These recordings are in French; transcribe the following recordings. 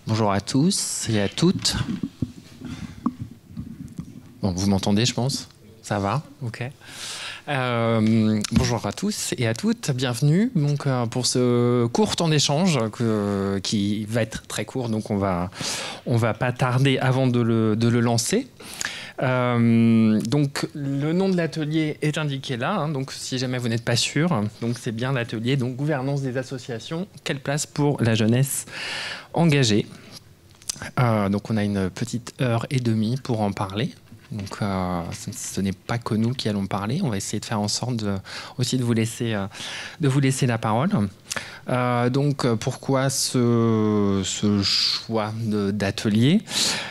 Bonjour à tous et à toutes. Bon, vous m'entendez, je pense? Ça va? Ok. Bonjour à tous et à toutes, bienvenue donc, pour ce court temps d'échange qui va être très court, donc on va pas tarder avant de le lancer. Donc le nom de l'atelier est indiqué là, hein, donc si jamais vous n'êtes pas sûr, donc c'est bien l'atelier donc gouvernance des associations, quelle place pour la jeunesse engagée. Donc on a une petite heure et demie pour en parler. Donc ce n'est pas que nous qui allons parler, on va essayer de faire en sorte aussi de vous laisser la parole. Donc pourquoi ce choix d'atelier?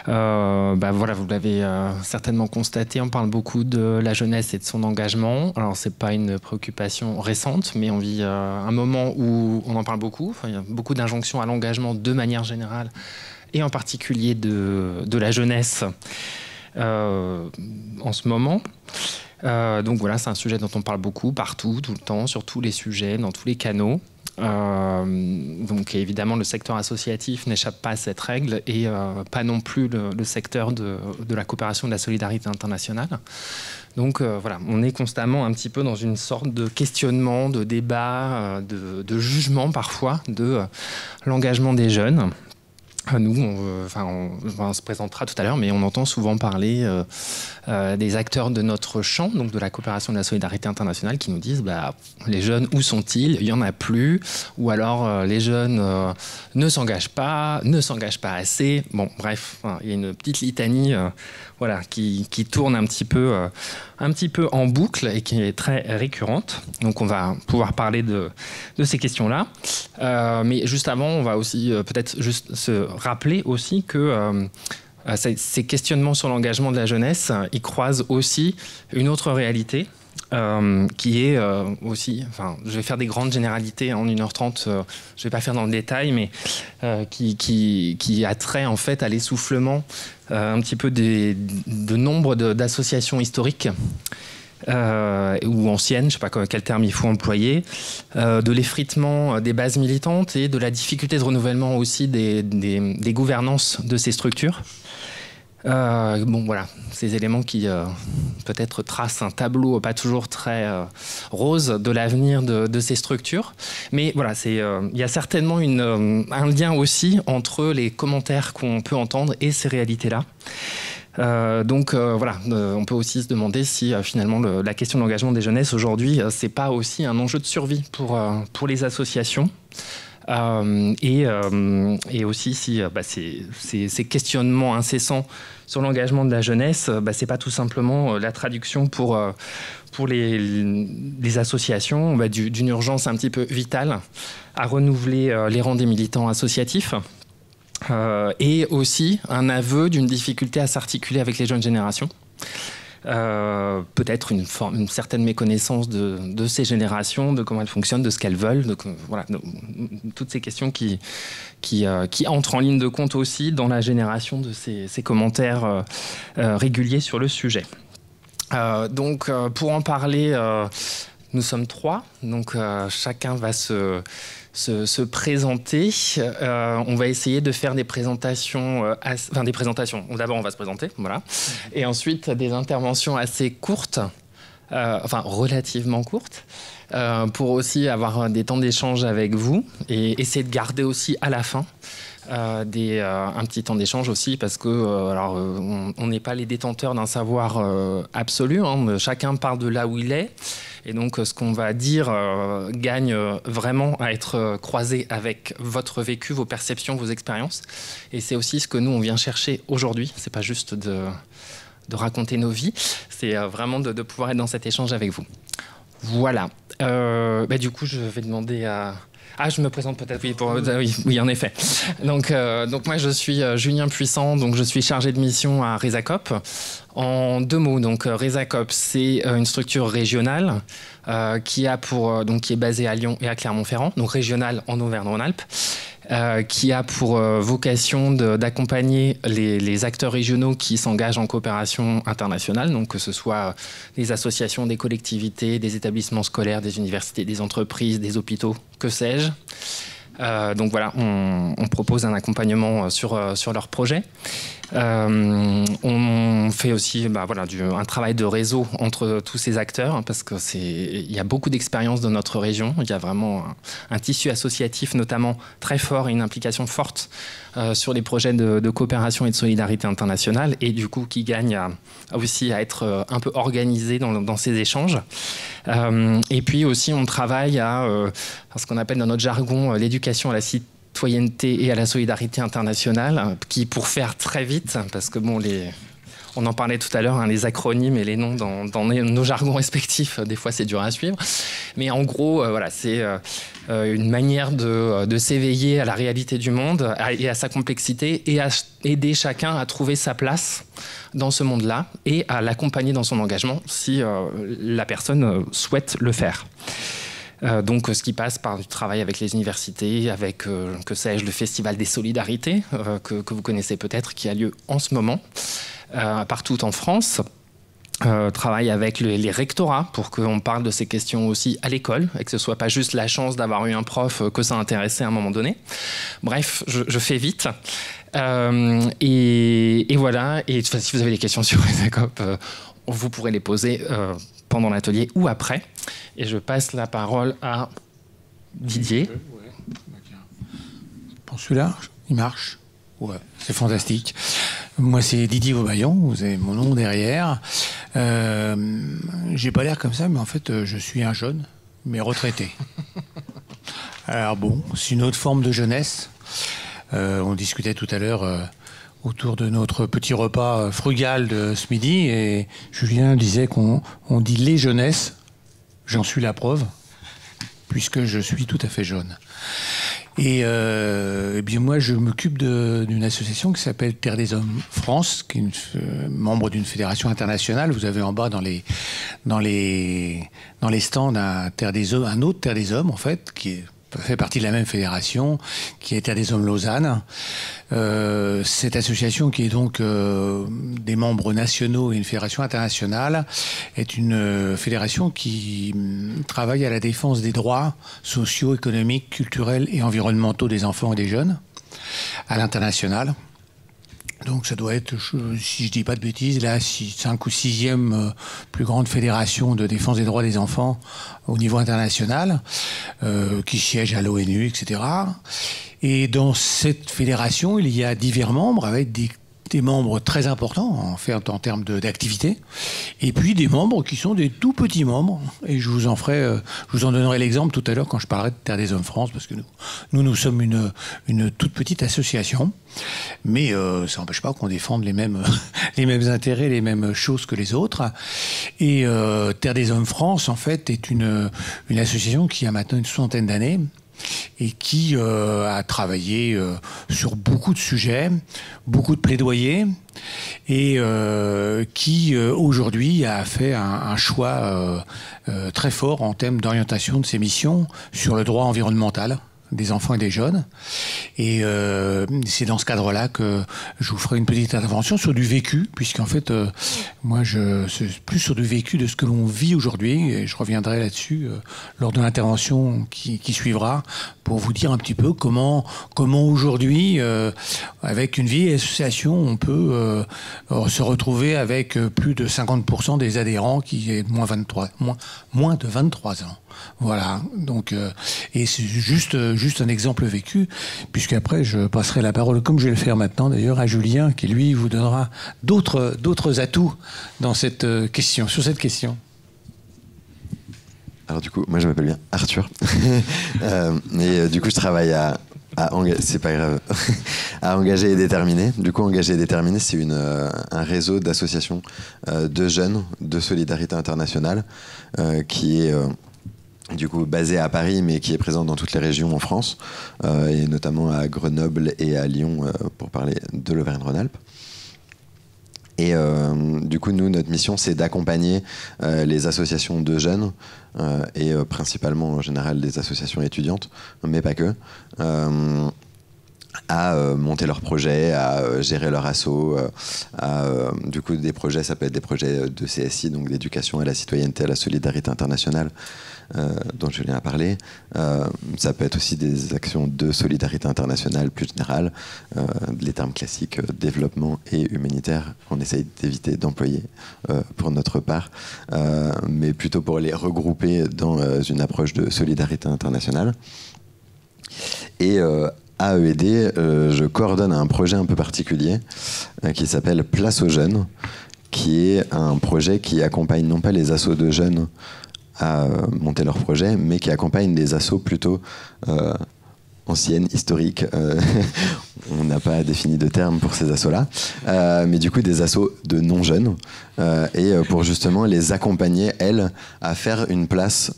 Voilà, vous l'avez certainement constaté, on parle beaucoup de la jeunesse et de son engagement. Alors c'est pas une préoccupation récente, mais on vit un moment où on en parle beaucoup. Enfin, il y a beaucoup d'injonctions à l'engagement de manière générale et en particulier de la jeunesse en ce moment. Donc voilà, c'est un sujet dont on parle beaucoup, partout, tout le temps, sur tous les sujets, dans tous les canaux. Donc évidemment, le secteur associatif n'échappe pas à cette règle et pas non plus le secteur de la coopération et de la solidarité internationale. Donc voilà, on est constamment un petit peu dans une sorte de questionnement, de débat, de jugement parfois de l'engagement des jeunes. Nous, on se présentera tout à l'heure, mais on entend souvent parler des acteurs de notre champ, donc de la coopération et de la solidarité internationale, qui nous disent les jeunes, où sont-ils? Il n'y en a plus. Ou alors les jeunes ne s'engagent pas assez. Bon, bref, il y a une petite litanie voilà, qui tourne un petit peu en boucle et qui est très récurrente. Donc on va pouvoir parler de ces questions-là. Mais juste avant, on va aussi peut-être juste se rappeler aussi que ces questionnements sur l'engagement de la jeunesse, ils croisent aussi une autre réalité qui est aussi, je vais faire des grandes généralités en 1h30, je ne vais pas faire dans le détail, mais qui a trait en fait à l'essoufflement un petit peu de nombre d'associations historiques ou anciennes, je ne sais pas quel terme il faut employer, de l'effritement des bases militantes et de la difficulté de renouvellement aussi des gouvernances de ces structures. Bon voilà, ces éléments qui peut-être tracent un tableau pas toujours très rose de l'avenir de ces structures. Mais voilà, il y a certainement un lien aussi entre les commentaires qu'on peut entendre et ces réalités-là. Donc voilà, on peut aussi se demander si finalement la question de l'engagement des jeunesses aujourd'hui, c'est pas aussi un enjeu de survie pour les associations. Et aussi si ces questionnements incessants sur l'engagement de la jeunesse, c'est pas tout simplement la traduction pour les associations d'une urgence un petit peu vitale à renouveler les rangs des militants associatifs. Et aussi un aveu d'une difficulté à s'articuler avec les jeunes générations. Peut-être une certaine méconnaissance de ces générations, de comment elles fonctionnent, de ce qu'elles veulent, voilà, toutes ces questions qui entrent en ligne de compte aussi dans la génération de ces commentaires réguliers sur le sujet. Donc pour en parler, nous sommes 3, donc chacun va se présenter. On va essayer de faire des présentations, D'abord, on va se présenter, voilà. Et ensuite, des interventions assez courtes, relativement courtes, pour aussi avoir des temps d'échange avec vous et essayer de garder aussi à la fin un petit temps d'échange aussi parce que on n'est pas les détenteurs d'un savoir absolu, hein. Chacun part de là où il est. Et donc, ce qu'on va dire gagne vraiment à être croisé avec votre vécu, vos perceptions, vos expériences. Et c'est aussi ce que nous, on vient chercher aujourd'hui. C'est pas juste de raconter nos vies, c'est vraiment de pouvoir être dans cet échange avec vous. Voilà. Du coup, je vais demander à... Ah, je me présente peut-être, oui, en effet. Donc moi, je suis Julien Puissant, donc je suis chargé de mission à Resacop. En 2 mots, donc Resacop, c'est une structure régionale qui est basée à Lyon et à Clermont-Ferrand, donc régionale en Auvergne-Rhône-Alpes, qui a pour vocation d'accompagner les acteurs régionaux qui s'engagent en coopération internationale, donc que ce soit des associations, des collectivités, des établissements scolaires, des universités, des entreprises, des hôpitaux, que sais-je. Donc voilà, on propose un accompagnement sur leur projet. On fait aussi un travail de réseau entre tous ces acteurs, parce qu'il y a beaucoup d'expérience dans notre région. Il y a vraiment un tissu associatif notamment très fort et une implication forte sur les projets de coopération et de solidarité internationale, et du coup qui gagne aussi à être un peu organisé dans ces échanges. Et puis aussi on travaille à ce qu'on appelle dans notre jargon l'éducation à la citoyenneté et à la solidarité internationale, qui, pour faire très vite, parce que on en parlait tout à l'heure, les acronymes et les noms dans nos jargons respectifs, des fois c'est dur à suivre. Mais en gros, c'est une manière de s'éveiller à la réalité du monde et à sa complexité, et à aider chacun à trouver sa place dans ce monde-là et à l'accompagner dans son engagement si la personne souhaite le faire. Donc, ce qui passe par du travail avec les universités, avec, que sais-je, le Festival des Solidarités, que vous connaissez peut-être, qui a lieu en ce moment, partout en France. Travaille avec les rectorats pour qu'on parle de ces questions aussi à l'école, et que ce ne soit pas juste la chance d'avoir eu un prof que ça intéressait à un moment donné. Bref, je fais vite. Et voilà. Et si vous avez des questions sur ESACOP, vous pourrez les poser pendant l'atelier ou après. Et je passe la parole à Didier. Bon, celui-là, il marche. Ouais, c'est fantastique. Moi, c'est Didier Vaubaillon, vous avez mon nom derrière. J'ai pas l'air comme ça, mais en fait, je suis un jeune, mais retraité. Alors bon, c'est une autre forme de jeunesse. On discutait tout à l'heure autour de notre petit repas frugal de ce midi, et Julien disait qu'on dit les jeunesses. J'en suis la preuve, puisque je suis tout à fait jeune. Et bien moi, je m'occupe d'une association qui s'appelle Terre des Hommes France, qui est membre d'une fédération internationale. Vous avez en bas dans les stands un autre Terre des Hommes, en fait, qui fait partie de la même fédération, qui est Terre des Hommes Lausanne. Cette association, qui est donc des membres nationaux et une fédération internationale, est une fédération qui travaille à la défense des droits sociaux, économiques, culturels et environnementaux des enfants et des jeunes à l'international. Donc ça doit être, si je dis pas de bêtises, la 5 ou 6e plus grande fédération de défense des droits des enfants au niveau international, qui siège à l'ONU, etc. Et dans cette fédération, il y a divers membres avec des membres très importants en termes d'activité, et puis des membres qui sont des tout petits membres. Et je vous en donnerai l'exemple tout à l'heure quand je parlerai de Terre des Hommes France, parce que nous sommes une toute petite association, mais ça n'empêche pas qu'on défende les mêmes intérêts, les mêmes choses que les autres. Et Terre des Hommes France, en fait, est une association qui a maintenant une 60aine d'années, et qui a travaillé sur beaucoup de sujets, beaucoup de plaidoyers, et qui aujourd'hui a fait un choix très fort en termes d'orientation de ses missions sur le droit environnemental des enfants et des jeunes. Et c'est dans ce cadre-là que je vous ferai une petite intervention sur du vécu, puisqu'en fait, moi, c'est plus sur du vécu de ce que l'on vit aujourd'hui, et je reviendrai là-dessus lors de l'intervention qui suivra, pour vous dire un petit peu comment aujourd'hui, avec une vieille association, on peut se retrouver avec plus de 50% des adhérents qui est moins de 23 ans. Voilà, donc et c'est juste un exemple vécu, puisqu'après je passerai la parole, comme je vais le faire maintenant d'ailleurs, à Julien, qui lui vous donnera d'autres atouts dans cette question, sur cette question. Alors du coup, moi je m'appelle bien Arthur, et du coup je travaille c'est pas grave, à Engager et Déterminer. Du coup, Engager et Déterminer, c'est un réseau d'associations de jeunes de solidarité internationale qui est du coup basé à Paris, mais qui est présent dans toutes les régions en France, et notamment à Grenoble et à Lyon, pour parler de l'Auvergne-Rhône-Alpes. Et du coup, nous, notre mission, c'est d'accompagner les associations de jeunes, et principalement, en général, les associations étudiantes, mais pas que, à monter leurs projets, à gérer leur asso, du coup des projets, ça peut être des projets de CSI, donc d'éducation à la citoyenneté, à la solidarité internationale, dont Julien a parlé. Ça peut être aussi des actions de solidarité internationale plus générale, les termes classiques développement et humanitaire, on essaye d'éviter d'employer pour notre part, mais plutôt pour les regrouper dans une approche de solidarité internationale. Et à AED, je coordonne un projet un peu particulier qui s'appelle Place aux jeunes, qui est un projet qui accompagne non pas les assos de jeunes à monter leur projet, mais qui accompagne des assos plutôt anciennes, historiques. On n'a pas défini de terme pour ces assos-là, mais du coup des assos de non-jeunes, et pour justement les accompagner, elles, à faire une place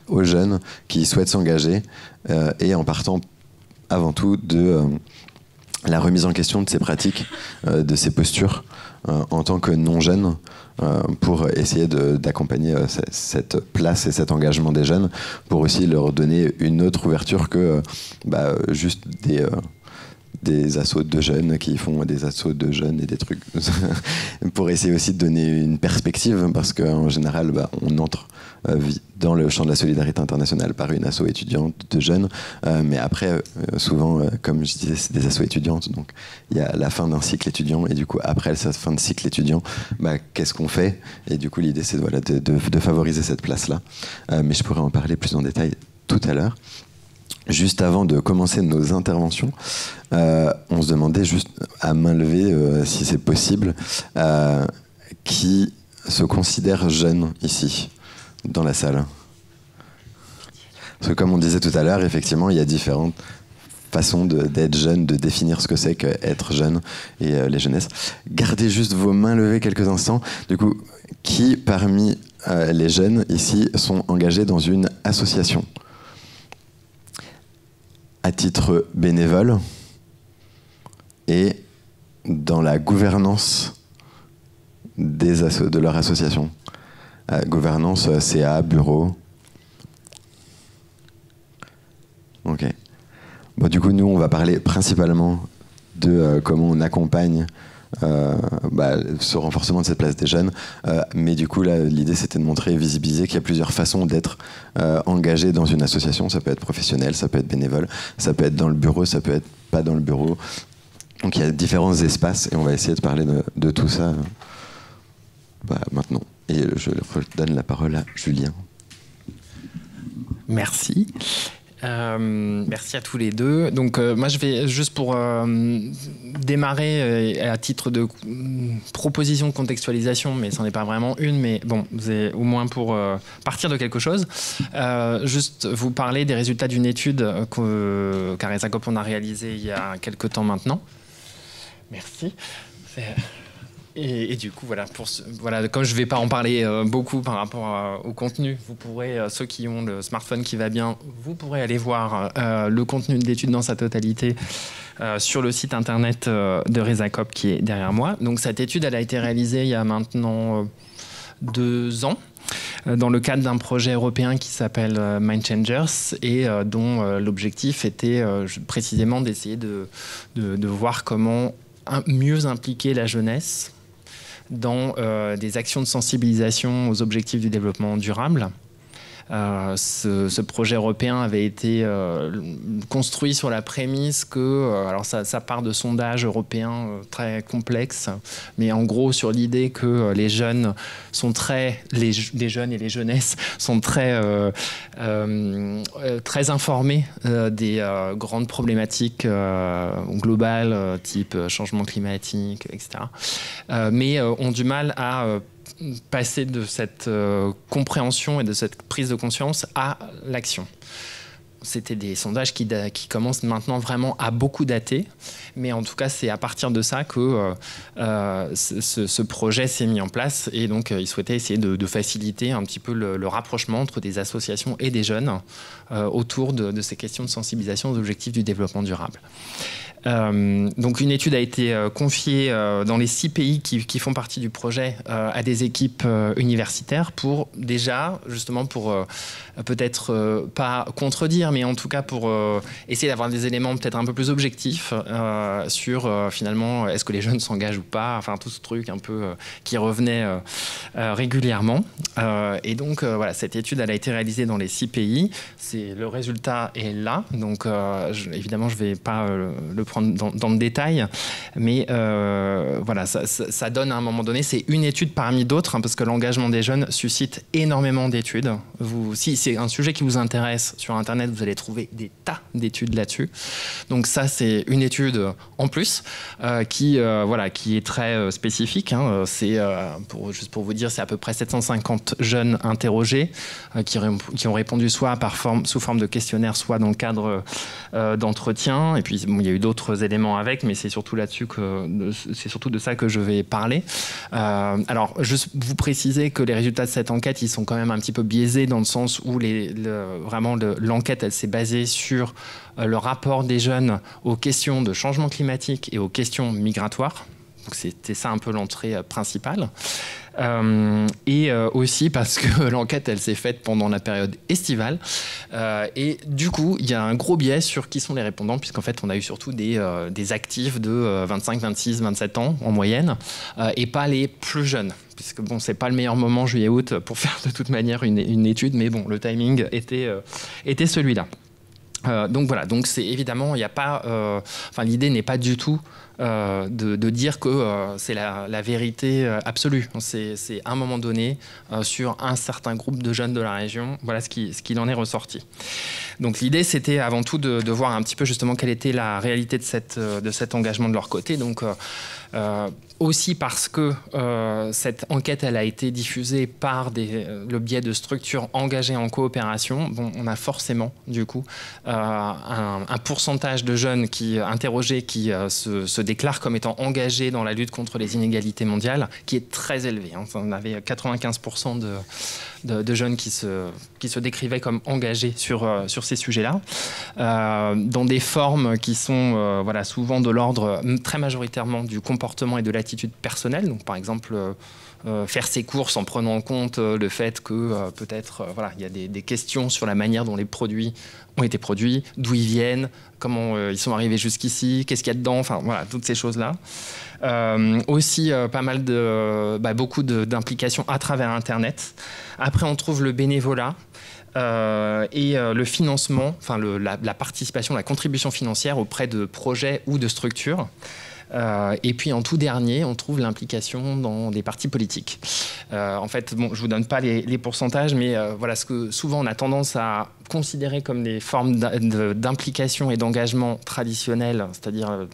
aux jeunes qui souhaitent s'engager, et en partant avant tout de la remise en question de ces pratiques, de ces postures en tant que non-jeunes, pour essayer d'accompagner cette place et cet engagement des jeunes, pour aussi leur donner une autre ouverture que juste des assos de jeunes qui font des assos de jeunes et des trucs pour essayer aussi de donner une perspective, parce qu'en général on entre dans le champ de la solidarité internationale par une asso étudiante de jeunes, mais après souvent comme je disais c'est des assos étudiantes, donc il y a la fin d'un cycle étudiant, et du coup après cette fin de cycle étudiant qu'est-ce qu'on fait, et du coup l'idée c'est de favoriser cette place là, mais je pourrais en parler plus en détail tout à l'heure. Juste avant de commencer nos interventions, on se demandait juste à main levée, si c'est possible, qui se considère jeune ici, dans la salle. Parce que comme on disait tout à l'heure, effectivement, il y a différentes façons d'être jeune, de définir ce que c'est qu'être jeune et les jeunesses. Gardez juste vos mains levées quelques instants. Du coup, qui parmi les jeunes ici sont engagés dans une association ? À titre bénévole et dans la gouvernance de leur association. Gouvernance, CA, bureau. Ok. Bon, du coup, nous, on va parler principalement de comment on accompagne ce renforcement de cette place des jeunes, mais du coup là l'idée c'était de montrer et visibiliser qu'il y a plusieurs façons d'être engagé dans une association. Ça peut être professionnel, ça peut être bénévole, ça peut être dans le bureau, ça peut être pas dans le bureau, donc il y a différents espaces et on va essayer de parler de tout ça maintenant, et je donne la parole à Julien. Merci. Merci à tous les deux. Donc moi je vais juste pour démarrer à titre de proposition de contextualisation, mais ce n'en est pas vraiment une, mais bon, c'est au moins pour partir de quelque chose. Juste vous parler des résultats d'une étude qu'à Resacop on a réalisée il y a quelques temps maintenant. Merci. Et du coup, comme je ne vais pas en parler beaucoup par rapport au contenu, vous pourrez, ceux qui ont le smartphone qui va bien, vous pourrez aller voir le contenu de l'étude dans sa totalité sur le site internet de Resacop qui est derrière moi. Donc cette étude, elle a été réalisée il y a maintenant 2 ans dans le cadre d'un projet européen qui s'appelle Mind Changers, et dont l'objectif était précisément d'essayer de voir comment mieux impliquer la jeunesse dans des actions de sensibilisation aux objectifs du développement durable. Ce projet européen avait été construit sur la prémisse que, alors ça part de sondages européens très complexes, mais en gros sur l'idée que les jeunes sont les jeunes et les jeunesses sont très informés des grandes problématiques globales, type changement climatique, etc. Mais ont du mal à passer de cette compréhension et de cette prise de conscience à l'action. C'était des sondages qui commencent maintenant vraiment à beaucoup dater, mais en tout cas c'est à partir de ça que ce projet s'est mis en place, et donc il souhaitait essayer de faciliter un petit peu le rapprochement entre des associations et des jeunes autour de ces questions de sensibilisation aux objectifs du développement durable. Donc une étude a été confiée dans les 6 pays qui font partie du projet à des équipes universitaires pour déjà, justement pour peut-être pas contredire, mais en tout cas pour essayer d'avoir des éléments peut-être un peu plus objectifs sur finalement est-ce que les jeunes s'engagent ou pas, enfin tout ce truc un peu qui revenait régulièrement. Et donc voilà, cette étude elle a été réalisée dans les 6 pays. Le résultat est là, donc évidemment je ne vais pas le prendre dans le détail, mais voilà, ça donne à un moment donné, c'est une étude parmi d'autres, hein, parce que l'engagement des jeunes suscite énormément d'études. Si c'est un sujet qui vous intéresse sur Internet, vous allez trouver des tas d'études là-dessus. Donc ça, c'est une étude en plus qui est très spécifique. Hein. Juste pour vous dire, c'est à peu près 750 jeunes interrogés qui ont répondu soit sous forme de questionnaire, soit dans le cadre d'entretien. Et puis, bon, il y a eu d'autres éléments avec, mais c'est surtout c'est surtout de ça que je vais parler. Alors, juste vous préciser que les résultats de cette enquête, ils sont quand même un petit peu biaisés dans le sens où l'enquête, elle s'est basée sur le rapport des jeunes aux questions de changement climatique et aux questions migratoires. Donc, c'était ça un peu l'entrée principale. Et aussi parce que l'enquête, elle s'est faite pendant la période estivale. Et du coup, il y a un gros biais sur qui sont les répondants, puisqu'en fait, on a eu surtout des actifs de 25, 26, 27 ans en moyenne, et pas les plus jeunes. Puisque bon, c'est pas le meilleur moment, juillet-août, pour faire de toute manière une étude, mais bon, le timing était celui-là. Donc voilà, donc c'est évidemment, il n'y a pas, l'idée n'est pas du tout de dire que c'est la vérité absolue. C'est à un moment donné sur un certain groupe de jeunes de la région, voilà ce qu'il en est ressorti. Donc l'idée, c'était avant tout de voir un petit peu justement quelle était la réalité de cet engagement de leur côté. Donc aussi parce que cette enquête, elle a été diffusée par le biais de structures engagées en coopération. Bon, on a forcément, du coup, un pourcentage de jeunes interrogés qui se déclarent comme étant engagés dans la lutte contre les inégalités mondiales, qui est très élevé. Hein. On avait 95% de jeunes qui se décrivaient comme engagés sur ces sujets-là, dans des formes qui sont souvent de l'ordre très majoritairement du comportement et de l'attitude personnelle. Donc, par exemple, faire ses courses en prenant en compte le fait que peut-être il y a des questions sur la manière dont les produits ont été produits, d'où ils viennent, comment ils sont arrivés jusqu'ici, qu'est-ce qu'il y a dedans, enfin voilà, toutes ces choses-là. Aussi pas mal beaucoup d'implications à travers Internet. Après, on trouve le bénévolat. Et le financement, la participation, la contribution financière auprès de projets ou de structures. Et puis en tout dernier, on trouve l'implication dans des partis politiques. En fait, bon, je ne vous donne pas les pourcentages, mais voilà ce que souvent on a tendance à considérer comme des formes d'implication et d'engagement traditionnelles, c'est-à-dire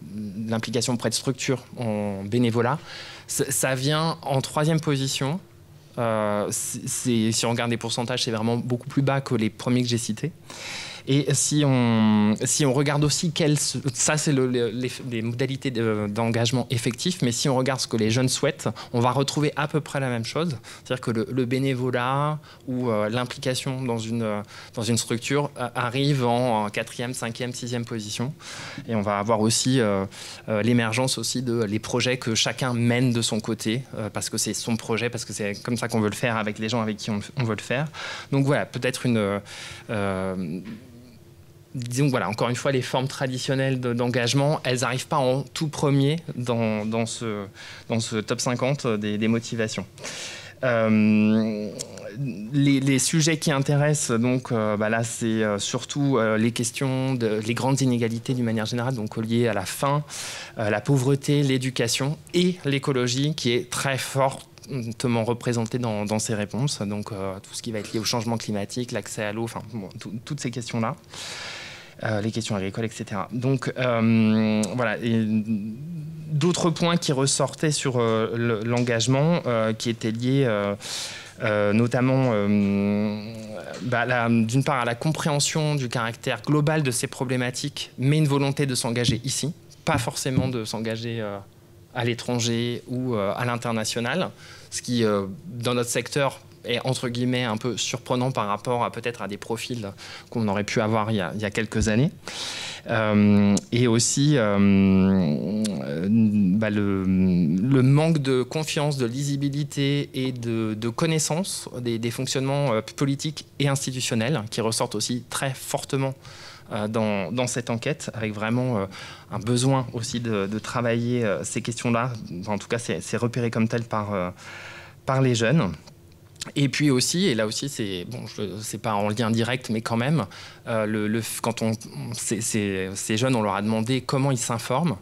l'implication auprès de structures en bénévolat. Ça vient en 3e position. Si on regarde les pourcentages, c'est vraiment beaucoup plus bas que les premiers que j'ai cités. Et si on regarde aussi ça c'est les modalités d'engagement effectif, mais si on regarde ce que les jeunes souhaitent, on va retrouver à peu près la même chose. C'est-à-dire que le bénévolat ou l'implication dans une structure arrive en 4e, 5e, 6e position. Et on va avoir aussi l'émergence aussi les projets que chacun mène de son côté, parce que c'est son projet, parce que c'est comme ça qu'on veut le faire avec les gens avec qui on veut le faire. Donc voilà, peut-être disons voilà, encore une fois, les formes traditionnelles d'engagement, elles n'arrivent pas en tout premier dans ce top 50 des motivations. Les sujets qui intéressent, donc là, c'est surtout les questions les grandes inégalités d'une manière générale, donc liées à la faim, la pauvreté, l'éducation et l'écologie, qui est très fortement représenté dans ces réponses. Donc tout ce qui va être lié au changement climatique, l'accès à l'eau, toutes ces questions-là. Les questions agricoles, etc. Donc, voilà. Et d'autres points qui ressortaient sur l'engagement, qui étaient liés notamment, d'une part, à la compréhension du caractère global de ces problématiques, mais une volonté de s'engager ici, pas forcément de s'engager à l'étranger ou à l'international, ce qui, dans notre secteur, est entre guillemets un peu surprenant par rapport à peut-être à des profils qu'on aurait pu avoir il y a quelques années. Et aussi le manque de confiance, de lisibilité et de connaissance des fonctionnements politiques et institutionnels qui ressortent aussi très fortement dans cette enquête, avec vraiment un besoin aussi de travailler ces questions-là. En tout cas, c'est repéré comme tel par les jeunes. Et puis aussi, et là aussi, c'est pas en lien direct, mais quand même, quand ces jeunes, on leur a demandé comment ils s'informent.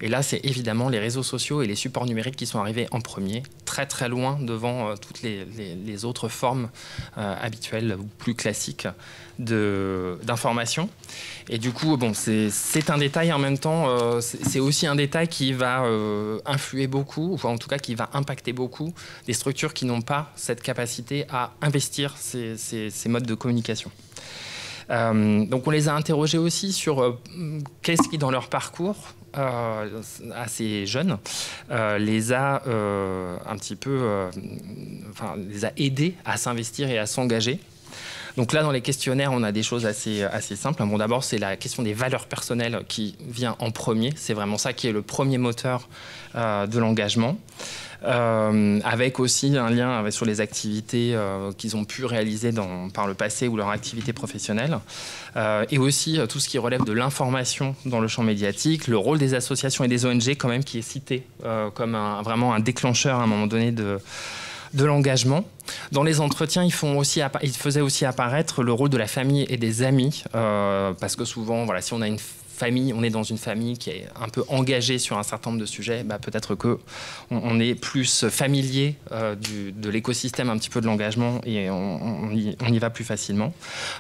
Et là, c'est évidemment les réseaux sociaux et les supports numériques qui sont arrivés en premier, très très loin devant toutes les autres formes habituelles ou plus classiques d'information. Et du coup, c'est un détail en même temps, c'est aussi un détail qui va influer beaucoup, ou en tout cas qui va impacter beaucoup des structures qui n'ont pas cette capacité à investir ces modes de communication. Donc on les a interrogés aussi sur qu'est-ce qui, dans leur parcours, à ces jeunes, les a un petit peu, les a aidés à s'investir et à s'engager. Donc là, dans les questionnaires, on a des choses assez simples. Bon, d'abord, c'est la question des valeurs personnelles qui vient en premier. C'est vraiment ça qui est le premier moteur de l'engagement. Avec aussi un lien sur les activités qu'ils ont pu réaliser par le passé ou leur activité professionnelle. Et aussi tout ce qui relève de l'information dans le champ médiatique, le rôle des associations et des ONG quand même qui est cité comme vraiment un déclencheur à un moment donné de l'engagement. Dans les entretiens, ils faisaient aussi apparaître le rôle de la famille et des amis, parce que souvent, si on a une famille, on est dans une famille qui est un peu engagée sur un certain nombre de sujets, peut-être qu'on est plus familier de l'écosystème un petit peu de l'engagement et on y va plus facilement.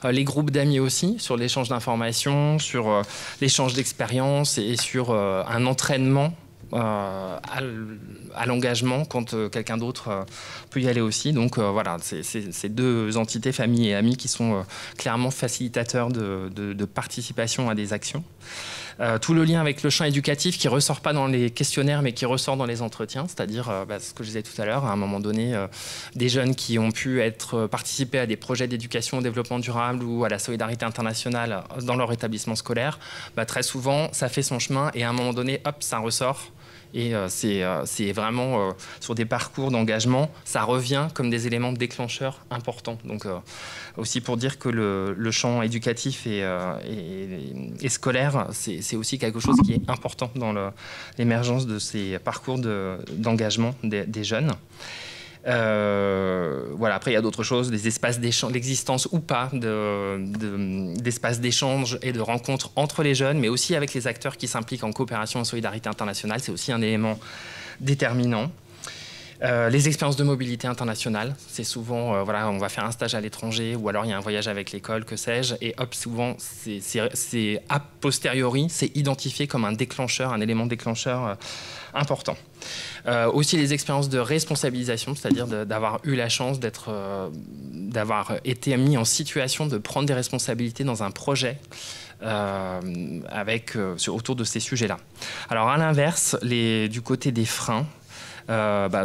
Les groupes d'amis aussi, sur l'échange d'informations, sur l'échange d'expériences et sur un entraînement à l'engagement quand quelqu'un d'autre peut y aller aussi. Donc voilà, c'est ces deux entités, famille et amis, qui sont clairement facilitateurs de participation à des actions. Tout le lien avec le champ éducatif qui ne ressort pas dans les questionnaires mais qui ressort dans les entretiens, c'est-à-dire ce que je disais tout à l'heure, à un moment donné, des jeunes qui ont pu participer à des projets d'éducation au développement durable ou à la solidarité internationale dans leur établissement scolaire, très souvent ça fait son chemin et à un moment donné, hop, ça ressort. Et c'est vraiment sur des parcours d'engagement, ça revient comme des éléments déclencheurs importants. Donc aussi pour dire que le champ éducatif et scolaire, c'est aussi quelque chose qui est important dans l'émergence de ces parcours d'engagement des jeunes. Voilà. Après, il y a d'autres choses, des espaces d'échange, l'existence ou pas d'espaces d'échange et de rencontres entre les jeunes, mais aussi avec les acteurs qui s'impliquent en coopération et solidarité internationale. C'est aussi un élément déterminant. Les expériences de mobilité internationale, c'est souvent, on va faire un stage à l'étranger ou alors il y a un voyage avec l'école, que sais-je, et hop, souvent, c'est a posteriori, c'est identifié comme un déclencheur, un élément déclencheur important. Aussi les expériences de responsabilisation, c'est-à-dire d'avoir eu la chance d'avoir été mis en situation de prendre des responsabilités dans un projet autour de ces sujets-là. Alors à l'inverse, du côté des freins,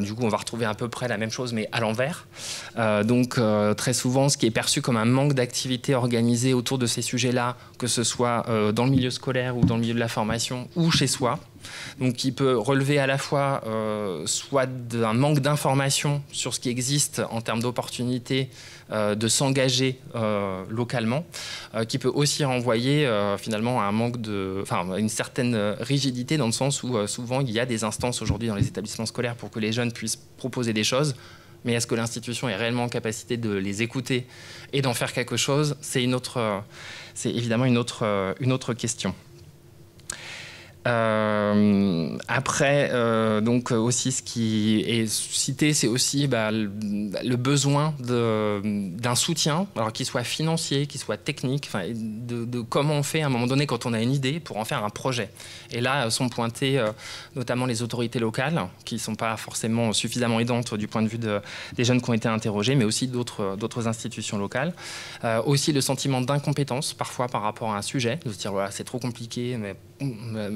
du coup, on va retrouver à peu près la même chose, mais à l'envers. Donc, très souvent, ce qui est perçu comme un manque d'activité organisée autour de ces sujets-là, que ce soit dans le milieu scolaire ou dans le milieu de la formation ou chez soi, donc qui peut relever à la fois soit d'un manque d'information sur ce qui existe en termes d'opportunités de s'engager localement, qui peut aussi renvoyer finalement à une certaine rigidité dans le sens où souvent il y a des instances aujourd'hui dans les établissements scolaires pour que les jeunes puissent proposer des choses, mais est-ce que l'institution est réellement en capacité de les écouter et d'en faire quelque chose? C'est évidemment une autre question. Après, donc aussi ce qui est cité, c'est aussi le besoin d'un soutien, alors qu'il soit financier, qu'il soit technique, de comment on fait à un moment donné quand on a une idée pour en faire un projet. Et là sont pointées notamment les autorités locales, qui ne sont pas forcément suffisamment aidantes du point de vue des jeunes qui ont été interrogés, mais aussi d'autres institutions locales. Aussi le sentiment d'incompétence parfois par rapport à un sujet, de se dire voilà, c'est trop compliqué, mais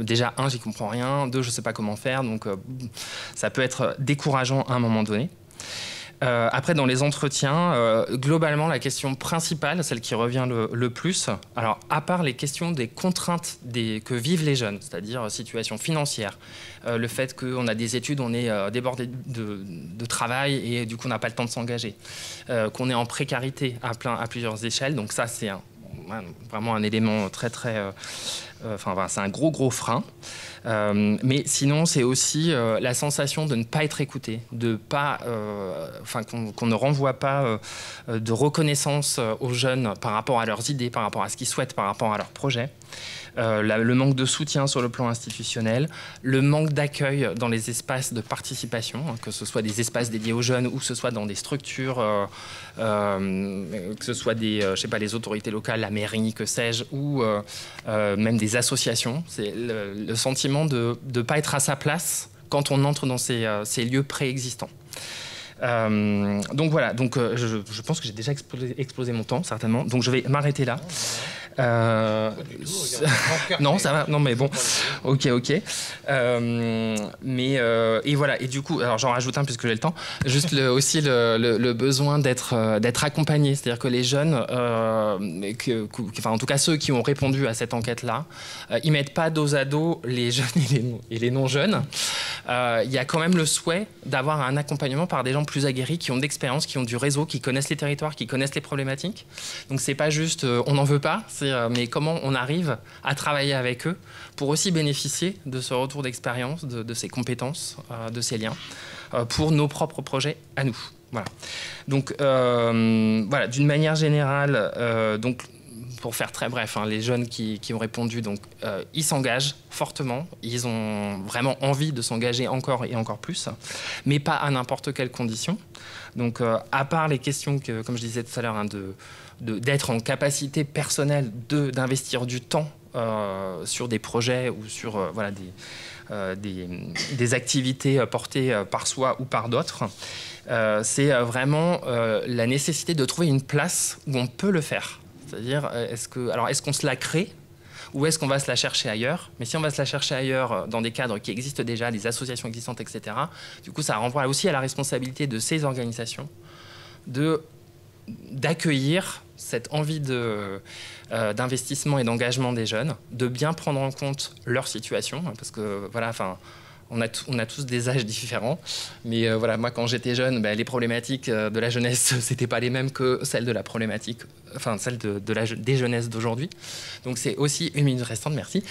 déjà, j'y comprends rien, 2, je ne sais pas comment faire, donc ça peut être décourageant à un moment donné. Après, dans les entretiens, globalement, la question principale, celle qui revient le plus, alors à part les questions des contraintes que vivent les jeunes, c'est-à-dire situation financière, le fait qu'on a des études, on est débordé de travail et du coup on n'a pas le temps de s'engager, qu'on est en précarité à plusieurs échelles, donc ça c'est vraiment un élément très c'est un gros frein. Mais sinon, c'est aussi la sensation de ne pas être écouté, qu'on ne renvoie pas de reconnaissance aux jeunes par rapport à leurs idées, par rapport à ce qu'ils souhaitent, par rapport à leurs projets. Le manque de soutien sur le plan institutionnel, le manque d'accueil dans les espaces de participation, que ce soit des espaces dédiés aux jeunes ou que ce soit dans des structures, que ce soit les autorités locales, la mairie, que sais-je, ou même des associations. C'est le sentiment de ne pas être à sa place quand on entre dans ces lieux préexistants. Donc voilà, je pense que j'ai déjà explosé mon temps, certainement. Donc je vais m'arrêter là. Non, ça va. Non, mais bon. Ok. Et voilà. Et du coup, alors j'en rajoute un puisque j'ai le temps. Juste aussi le besoin d'être accompagné, c'est-à-dire que les jeunes, en tout cas ceux qui ont répondu à cette enquête-là, ils mettent pas dos à dos les jeunes et les non-jeunes. Il y a quand même le souhait d'avoir un accompagnement par des gens plus aguerris, qui ont de l'expérience, qui ont du réseau, qui connaissent les territoires, qui connaissent les problématiques. Donc c'est pas juste on n'en veut pas, mais comment on arrive à travailler avec eux pour aussi bénéficier de ce retour d'expérience, de ces compétences, de ces liens, pour nos propres projets à nous. Voilà. Donc voilà, d'une manière générale, donc pour faire très bref, les jeunes qui ont répondu, donc, ils s'engagent fortement, ils ont vraiment envie de s'engager encore et encore plus, mais pas à n'importe quelle condition. Donc, à part les questions que, comme je disais tout à l'heure, d'être en capacité personnelle d'investir du temps sur des projets ou sur des activités portées par soi ou par d'autres, c'est vraiment la nécessité de trouver une place où on peut le faire. C'est-à-dire, est-ce qu'on se la crée ou est-ce qu'on va se la chercher ailleurs? Mais si on va se la chercher ailleurs dans des cadres qui existent déjà, des associations existantes, etc., du coup, ça renvoie aussi à la responsabilité de ces organisations d'accueillir cette envie d'investissement et d'engagement des jeunes, de bien prendre en compte leur situation, parce que, voilà, on a tous des âges différents, mais voilà, moi quand j'étais jeune, les problématiques de la jeunesse, c'était pas les mêmes que celles de la problématique, celles des jeunesses d'aujourd'hui. Donc c'est aussi une minute restante, merci.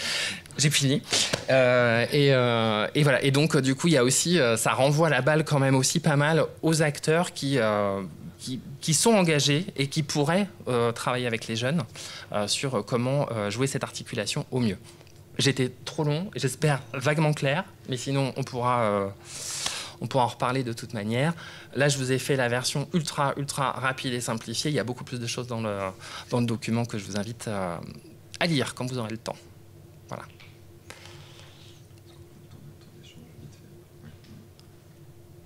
J'ai fini. Et voilà. Et donc du coup, il y a aussi, ça renvoie la balle quand même aussi pas mal aux acteurs qui sont engagés et qui pourraient travailler avec les jeunes sur comment jouer cette articulation au mieux. J'étais trop long, j'espère vaguement clair, mais sinon on pourra en reparler de toute manière. Là, je vous ai fait la version ultra rapide et simplifiée. Il y a beaucoup plus de choses dans le document que je vous invite à lire quand vous aurez le temps. Voilà.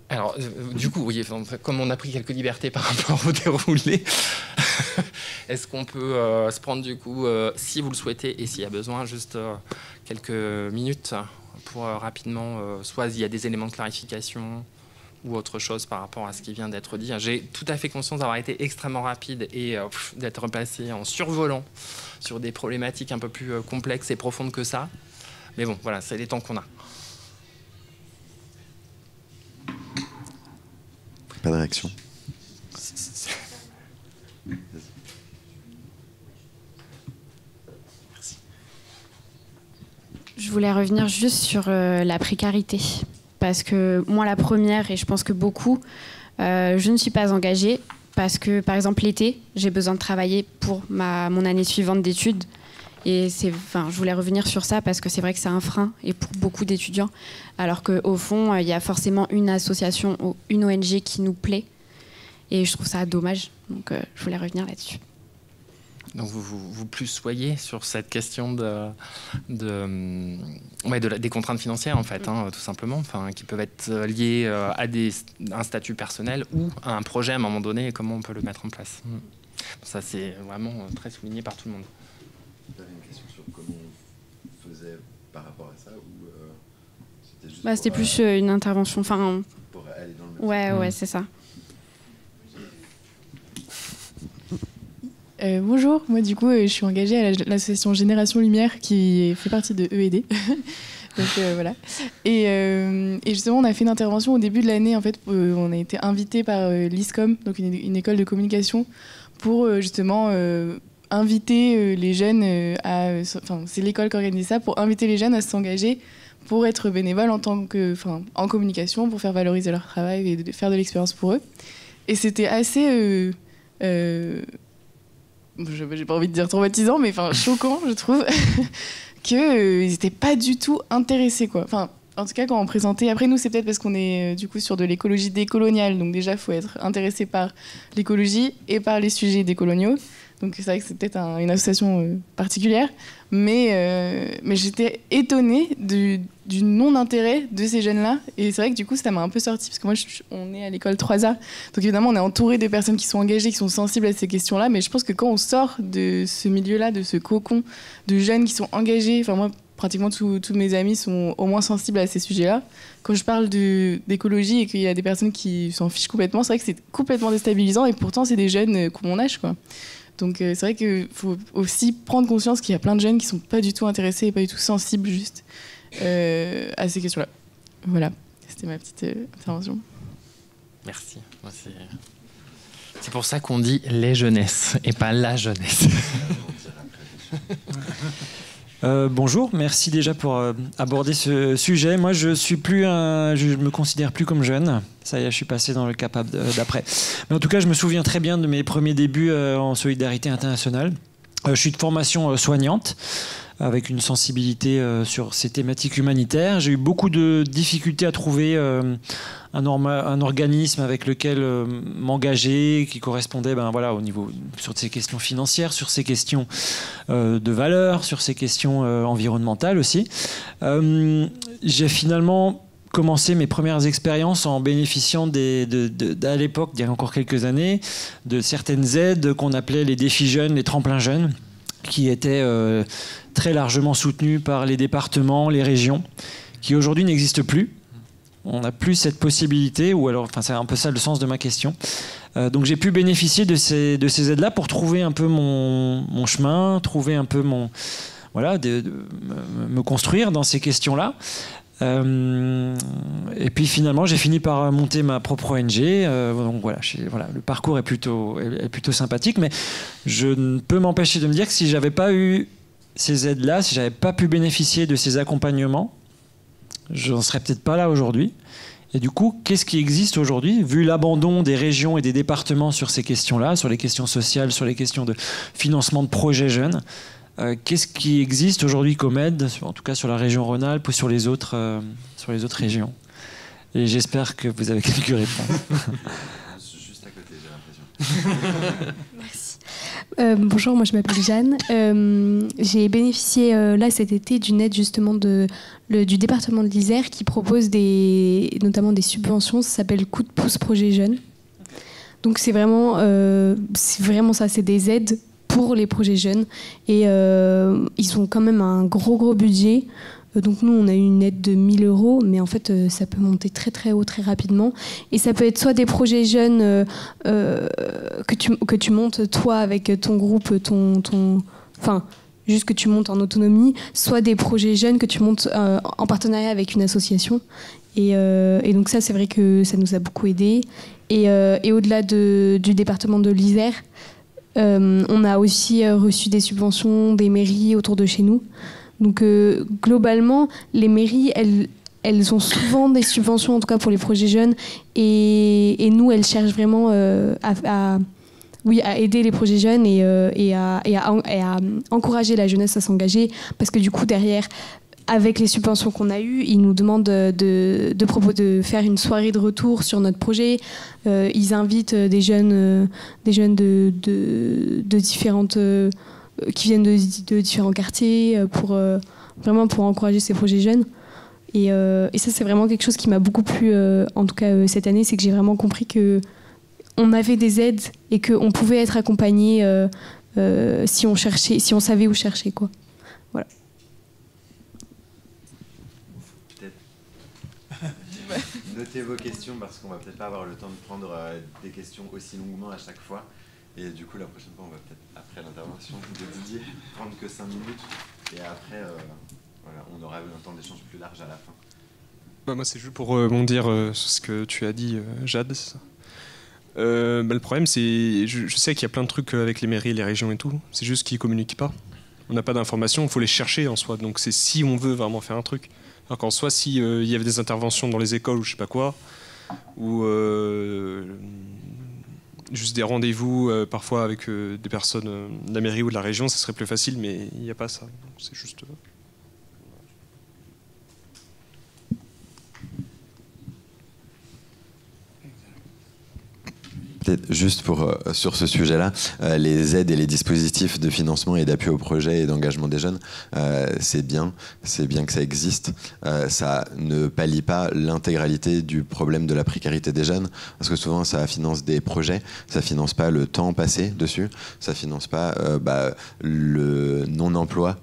Alors, du coup, oui, comme on a pris quelques libertés par rapport au déroulé, est-ce qu'on peut se prendre, du coup, si vous le souhaitez et s'il y a besoin, juste quelques minutes pour rapidement, soit il y a des éléments de clarification ou autre chose par rapport à ce qui vient d'être dit. J'ai tout à fait conscience d'avoir été extrêmement rapide et d'être passé en survolant sur des problématiques un peu plus complexes et profondes que ça. Mais bon, voilà, c'est les temps qu'on a. Pas de réaction. Je voulais revenir juste sur la précarité. Parce que moi, la première, et je pense que beaucoup, je ne suis pas engagée parce que, par exemple, l'été, j'ai besoin de travailler pour mon année suivante d'études. Et je voulais revenir sur ça parce que c'est vrai que c'est un frein et pour beaucoup d'étudiants. Alors qu'au fond, il y a forcément une association ou une ONG qui nous plaît. Et je trouve ça dommage. Donc, je voulais revenir là-dessus. Donc, vous plus soyez sur cette question des contraintes financières, en fait, tout simplement, qui peuvent être liées à un statut personnel ou à un projet à un moment donné et comment on peut le mettre en place. Ça, c'est vraiment très souligné par tout le monde. Tu avais une question sur comment on faisait par rapport à ça ou c'était plus une intervention. Pour aller dans le même ouais, c'est ça. Bonjour, moi du coup je suis engagée à l'association Génération Lumière qui fait partie de EED. Donc voilà. Et justement on a fait une intervention au début de l'année, en fait on a été invité par l'ISCOM, donc une école de communication, pour justement inviter les jeunes c'est l'école qui organise ça, pour inviter les jeunes à s'engager pour être bénévoles en communication, pour faire valoriser leur travail et faire de l'expérience pour eux. Et c'était assez j'ai pas envie de dire traumatisant, mais choquant, je trouve, qu'ils n'étaient pas du tout intéressés, quoi. Enfin, en tout cas, quand on présentait... Après, nous, c'est peut-être parce qu'on est, du coup, sur de l'écologie décoloniale. Donc déjà, il faut être intéressé par l'écologie et par les sujets décoloniaux. Donc c'est vrai que c'est peut-être une association particulière. Mais j'étais étonnée du non-intérêt de ces jeunes-là. Et c'est vrai que du coup, ça m'a un peu sorti. Parce que moi, on est à l'école 3A. Donc évidemment, on est entouré de personnes qui sont engagées, qui sont sensibles à ces questions-là. Mais je pense que quand on sort de ce milieu-là, de ce cocon de jeunes qui sont engagés... Enfin, moi, pratiquement tous mes amis sont au moins sensibles à ces sujets-là. Quand je parle d'écologie et qu'il y a des personnes qui s'en fichent complètement, c'est vrai que c'est complètement déstabilisant. Et pourtant, c'est des jeunes qui ont mon âge, quoi. Donc c'est vrai qu'il faut aussi prendre conscience qu'il y a plein de jeunes qui ne sont pas du tout intéressés et pas du tout sensibles juste à ces questions-là. Voilà, c'était ma petite intervention. Merci. C'est pour ça qu'on dit les jeunesses et pas la jeunesse. Bonjour, merci déjà pour aborder ce sujet. Moi, je me considère plus comme jeune. Ça y est, je suis passé dans le cap d'après. Mais en tout cas, je me souviens très bien de mes premiers débuts en solidarité internationale. Je suis de formation soignante, avec une sensibilité sur ces thématiques humanitaires. J'ai eu beaucoup de difficultés à trouver un organisme avec lequel m'engager, qui correspondait au niveau sur ces questions financières, sur ces questions de valeurs, sur ces questions environnementales aussi. J'ai finalement commencé mes premières expériences en bénéficiant à l'époque, il y a encore quelques années, de certaines aides qu'on appelait les défis jeunes, les tremplins jeunes, qui étaient très largement soutenus par les départements, les régions, qui aujourd'hui n'existent plus. On n'a plus cette possibilité, c'est un peu ça le sens de ma question. Donc j'ai pu bénéficier de ces aides-là pour trouver un peu mon chemin, trouver un peu me construire dans ces questions-là. Et puis finalement, j'ai fini par monter ma propre ONG. Donc le parcours est plutôt sympathique, mais je ne peux m'empêcher de me dire que si j'avais pas eu ces aides-là, si j'avais pas pu bénéficier de ces accompagnements, je n'en serais peut-être pas là aujourd'hui. Et du coup, qu'est-ce qui existe aujourd'hui, vu l'abandon des régions et des départements sur ces questions-là, sur les questions sociales, sur les questions de financement de projets jeunes? Qu'est-ce qui existe aujourd'hui comme aide, en tout cas sur la région Rhône-Alpes ou sur les autres régions? Et j'espère que vous avez quelques réponses. Juste à côté, j'ai l'impression. Merci. Bonjour, moi je m'appelle Jeanne. J'ai bénéficié là cet été d'une aide justement du département de l'Isère qui propose notamment des subventions. Ça s'appelle Coup de pouce projet jeune. Donc c'est vraiment ça, c'est des aides pour les projets jeunes et ils ont quand même un gros budget. Donc nous on a eu une aide de 1 000 €, mais en fait ça peut monter très très haut très rapidement et ça peut être soit des projets jeunes que tu montes toi avec ton groupe, juste que tu montes en autonomie, soit des projets jeunes que tu montes en partenariat avec une association et donc ça c'est vrai que ça nous a beaucoup aidé et au-delà du département de l'Isère, on a aussi reçu des subventions des mairies autour de chez nous. Donc globalement, les mairies, elles ont souvent des subventions, en tout cas pour les projets jeunes, et nous, elles cherchent vraiment à aider les projets jeunes et à encourager la jeunesse à s'engager, parce que du coup, derrière, avec les subventions qu'on a eues, ils nous demandent de faire une soirée de retour sur notre projet. Ils invitent des jeunes de différentes... qui viennent de différents quartiers pour encourager ces projets jeunes. Et ça, c'est vraiment quelque chose qui m'a beaucoup plu, en tout cas cette année, c'est que j'ai vraiment compris qu'on avait des aides et qu'on pouvait être accompagné si on savait où chercher, quoi. Voilà. Notez vos questions parce qu'on va peut-être pas avoir le temps de prendre des questions aussi longuement à chaque fois. Et du coup, la prochaine fois, on va peut-être, après l'intervention de Didier, prendre que 5 minutes. Et après, voilà, on aura un temps d'échange plus large à la fin. Bah, moi, c'est juste pour rebondir sur ce que tu as dit, Jade. C'est ça. Le problème, c'est, je sais qu'il y a plein de trucs avec les mairies, les régions et tout. C'est juste qu'ils ne communiquent pas. On n'a pas d'informations, il faut les chercher en soi. Donc c'est si on veut vraiment faire un truc. Alors qu'en soi, si il y avait des interventions dans les écoles ou je sais pas quoi, ou juste des rendez-vous parfois avec des personnes de la mairie ou de la région, ça serait plus facile, mais il n'y a pas ça. C'est juste... Peut-être juste sur ce sujet-là, les aides et les dispositifs de financement et d'appui au projet et d'engagement des jeunes, c'est bien que ça existe. Ça ne pallie pas l'intégralité du problème de la précarité des jeunes, parce que souvent ça finance des projets, ça finance pas le temps passé dessus, ça finance pas le non-emploi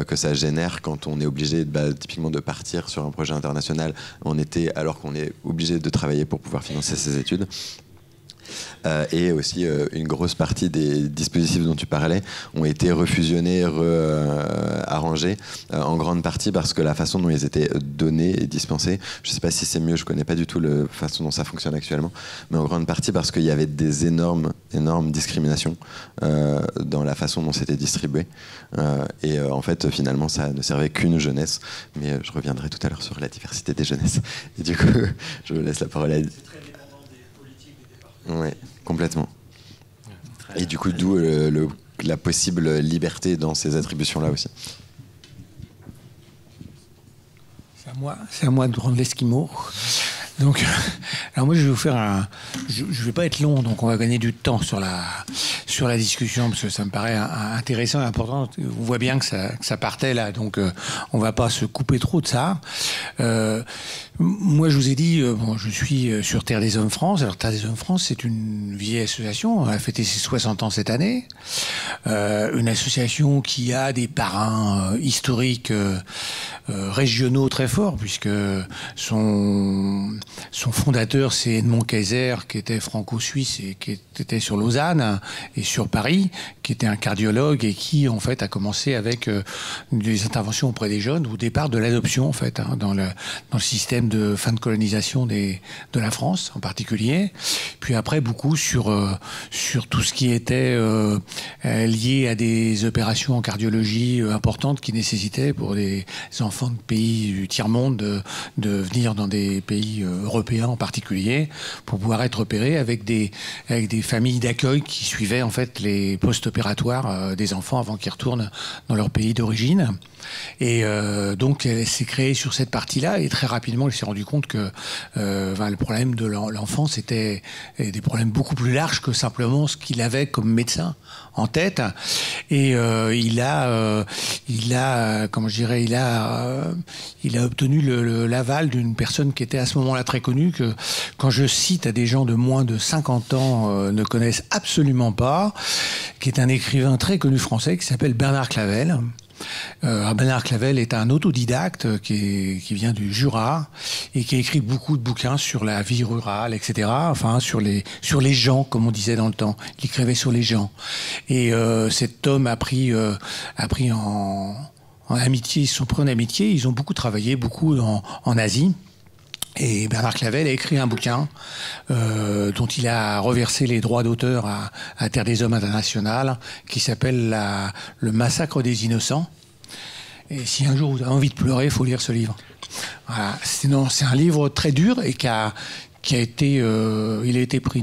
que ça génère quand on est obligé typiquement de partir sur un projet international en été alors qu'on est obligé de travailler pour pouvoir financer ses études. Et aussi une grosse partie des dispositifs dont tu parlais ont été refusionnés, arrangés en grande partie parce que la façon dont ils étaient donnés et dispensés, je ne sais pas si c'est mieux, je ne connais pas du tout la façon dont ça fonctionne actuellement, mais en grande partie parce qu'il y avait des énormes discriminations dans la façon dont c'était distribué. Et en fait, finalement, ça ne servait qu'une jeunesse, mais je reviendrai tout à l'heure sur la diversité des jeunesses. Et du coup, je vous laisse la parole à... Oui, complètement. Et du coup, d'où la possible liberté dans ces attributions-là aussi. C'est à moi de prendre l'esquimau. Donc, alors moi, je vais vous faire je vais pas être long, donc on va gagner du temps sur la discussion parce que ça me paraît intéressant et important. On voit bien que ça partait là, donc on va pas se couper trop de ça. Moi, je vous ai dit, je suis sur Terre des Hommes France. Alors, Terre des Hommes France, c'est une vieille association. Elle a fêté ses 60 ans cette année. Une association qui a des parrains historiques régionaux très forts, puisque son fondateur, c'est Edmond Kayser, qui était franco-suisse et qui était sur Lausanne et sur Paris, qui était un cardiologue et qui, en fait, a commencé avec des interventions auprès des jeunes au départ de l'adoption, en fait, dans le système de fin de colonisation de la France en particulier, puis après beaucoup sur tout ce qui était lié à des opérations en cardiologie importantes qui nécessitaient pour des enfants de pays du tiers-monde de venir dans des pays européens en particulier pour pouvoir être opérés avec des familles d'accueil qui suivaient en fait les post-opératoires des enfants avant qu'ils retournent dans leur pays d'origine. Et donc elle s'est créée sur cette partie-là et très rapidement elle s'est rendu compte que le problème de l'enfance était des problèmes beaucoup plus larges que simplement ce qu'il avait comme médecin en tête. Et il a obtenu l'aval d'une personne qui était à ce moment-là très connue, que quand je cite à des gens de moins de 50 ans ne connaissent absolument pas, qui est un écrivain très connu français qui s'appelle Bernard Clavel. Bernard Clavel est un autodidacte qui vient du Jura et qui a écrit beaucoup de bouquins sur la vie rurale, etc. Enfin, sur les gens, comme on disait dans le temps. Il écrivait sur les gens. Et cet homme a pris en amitié, ils se sont pris en amitié. Ils ont beaucoup travaillé, beaucoup en Asie. Et Bernard Clavel a écrit un bouquin dont il a reversé les droits d'auteur à Terre des Hommes International, qui s'appelle Le Massacre des Innocents. Et si un jour vous avez envie de pleurer, il faut lire ce livre. Voilà. C'est un livre très dur et qui a été, il a été pris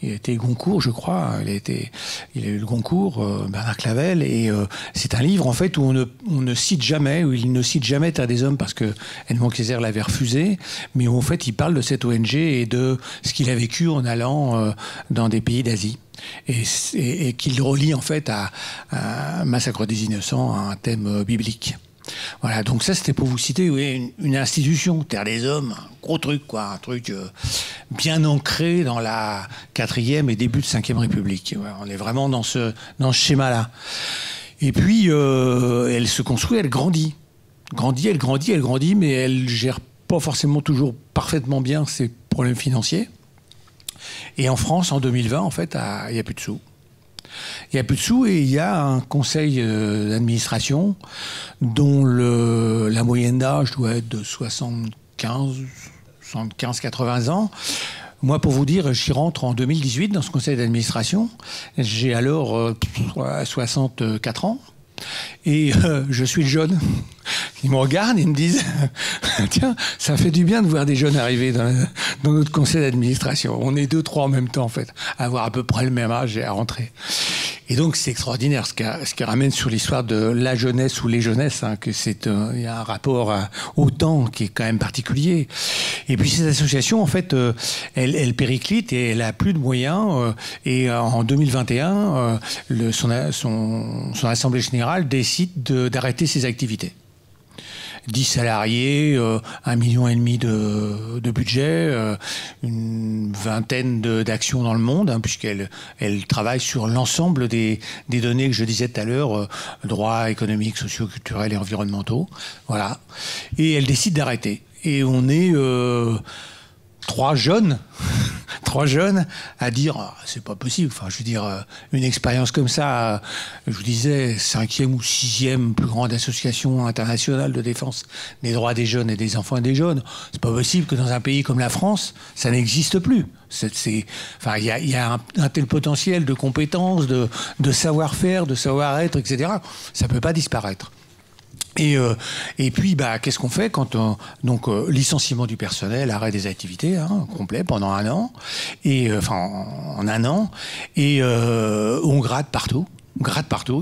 il a été Goncourt, je crois. Il a eu le Goncourt, Bernard Clavel, et c'est un livre en fait où on ne cite jamais, où il ne cite jamais Terre des Hommes parce que Edmond Kayser l'avait refusé, mais où en fait il parle de cette ONG et de ce qu'il a vécu en allant dans des pays d'Asie. Et qu'il relie en fait à Massacre des Innocents, à un thème biblique. Voilà, donc ça c'était pour vous citer une institution, Terre des Hommes, un gros truc quoi, un truc bien ancré dans la 4e et début de 5e République. Voilà, on est vraiment dans ce schéma-là. Et puis elle se construit, elle grandit, mais elle gère pas forcément toujours parfaitement bien ses problèmes financiers. Et en France, en 2020, en fait, il n'y a plus de sous. Il n'y a plus de sous et il y a un conseil d'administration dont la moyenne d'âge doit être de 75-80 ans. Moi, pour vous dire, j'y rentre en 2018 dans ce conseil d'administration. J'ai alors 64 ans. Et je suis le jeune. Ils me regardent et me disent tiens, ça fait du bien de voir des jeunes arriver dans notre conseil d'administration. On est 2-3 en même temps, en fait, à avoir à peu près le même âge et à rentrer. Et donc, c'est extraordinaire ce qui ramène sur l'histoire de la jeunesse ou les jeunesses, hein, que il y a un rapport au temps qui est quand même particulier. Et puis, cette association, en fait, elle périclite et elle a plus de moyens. Et en 2021, son assemblée générale décide d'arrêter ses activités. 10 salariés, 1,5 million de budget, une vingtaine d'actions dans le monde, hein, puisqu'elle travaille sur l'ensemble des données que je disais tout à l'heure, droits économiques, sociaux, culturels et environnementaux. Voilà. Et elle décide d'arrêter. Et on est 3 jeunes à dire c'est pas possible. Enfin, je veux dire, une expérience comme ça, je vous disais, 5e ou 6e plus grande association internationale de défense des droits des jeunes et des enfants et des jeunes. C'est pas possible que dans un pays comme la France, ça n'existe plus. Enfin, il y a un tel potentiel de compétences, de savoir-faire, de savoir-être, etc. Ça peut pas disparaître. Et puis, qu'est-ce qu'on fait quand licenciement du personnel, arrêt des activités, hein, complet pendant 1 an, et en 1 an, et on gratte partout,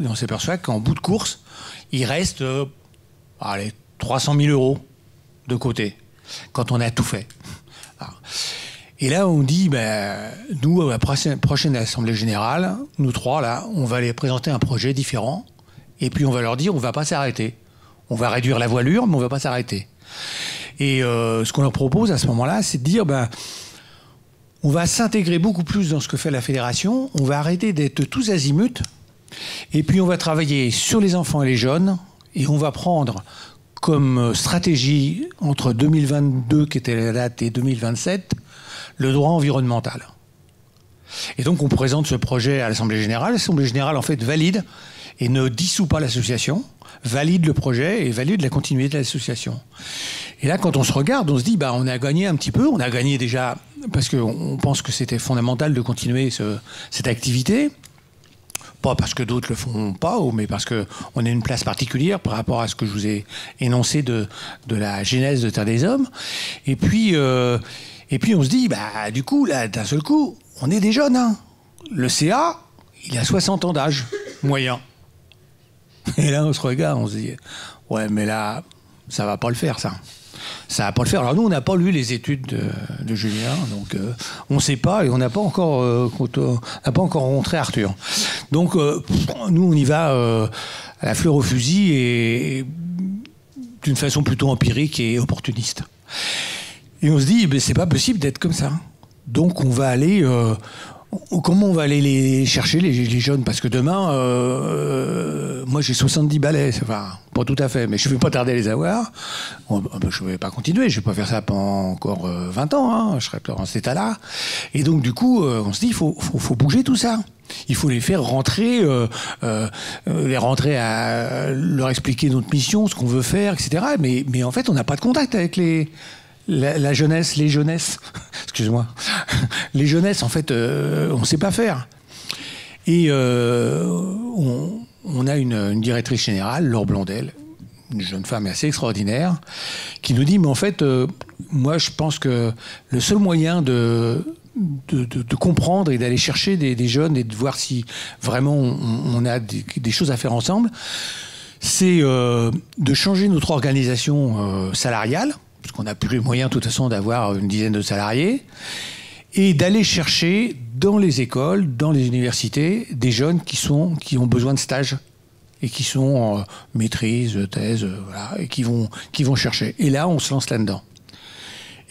et on s'aperçoit qu'en bout de course, il reste 300 000 euros de côté quand on a tout fait. Alors, et là, on dit, nous, à la prochaine assemblée générale, nous 3 là, on va aller présenter un projet différent, et puis on va leur dire, on va pas s'arrêter. On va réduire la voilure, mais on ne va pas s'arrêter. Et ce qu'on leur propose à ce moment-là, c'est de dire, on va s'intégrer beaucoup plus dans ce que fait la fédération, on va arrêter d'être tous azimuts, et puis on va travailler sur les enfants et les jeunes, et on va prendre comme stratégie, entre 2022, qui était la date, et 2027, le droit environnemental. Et donc on présente ce projet à l'Assemblée générale. L'Assemblée générale, en fait, valide et ne dissout pas l'association, valide le projet et valide la continuité de l'association. Et là, quand on se regarde, on se dit, on a gagné un petit peu. On a gagné déjà parce qu'on pense que c'était fondamental de continuer cette activité. Pas parce que d'autres le font pas, mais parce qu'on a une place particulière par rapport à ce que je vous ai énoncé de la genèse de Terre des Hommes. Et puis on se dit, du coup, là, d'un seul coup, on est des jeunes. Hein. Le CA, il a 60 ans d'âge moyen. Et là, on se regarde, on se dit, ouais, mais là, ça va pas le faire, ça. Ça va pas le faire. Alors nous, on n'a pas lu les études de Julien, donc on ne sait pas et on n'a pas encore rencontré Arthur. Donc nous, on y va à la fleur au fusil et d'une façon plutôt empirique et opportuniste. Et on se dit, c'est pas possible d'être comme ça. Donc on va aller... comment on va aller les chercher, les jeunes? Parce que demain, moi j'ai 70 balais, enfin, pas tout à fait, mais je ne vais pas tarder à les avoir. Je ne vais pas continuer, je ne vais pas faire ça pendant encore 20 ans, hein, je serai dans cet état-là. Et donc du coup, on se dit, il faut bouger tout ça. Il faut les faire rentrer, à leur expliquer notre mission, ce qu'on veut faire, etc. Mais en fait, on n'a pas de contact avec la jeunesse, les jeunesses, excuse-moi, les jeunesses, en fait, on ne sait pas faire. Et on a une directrice générale, Laure Blondel, une jeune femme assez extraordinaire, qui nous dit, mais en fait, moi, je pense que le seul moyen de comprendre et d'aller chercher des jeunes et de voir si vraiment on a des choses à faire ensemble, c'est de changer notre organisation salariale, parce qu'on n'a plus les moyens, de toute façon, d'avoir une dizaine de salariés, et d'aller chercher dans les écoles, dans les universités, des jeunes qui ont besoin de stage et qui sont en maîtrise, thèse, voilà, et qui vont chercher. Et là, on se lance là-dedans.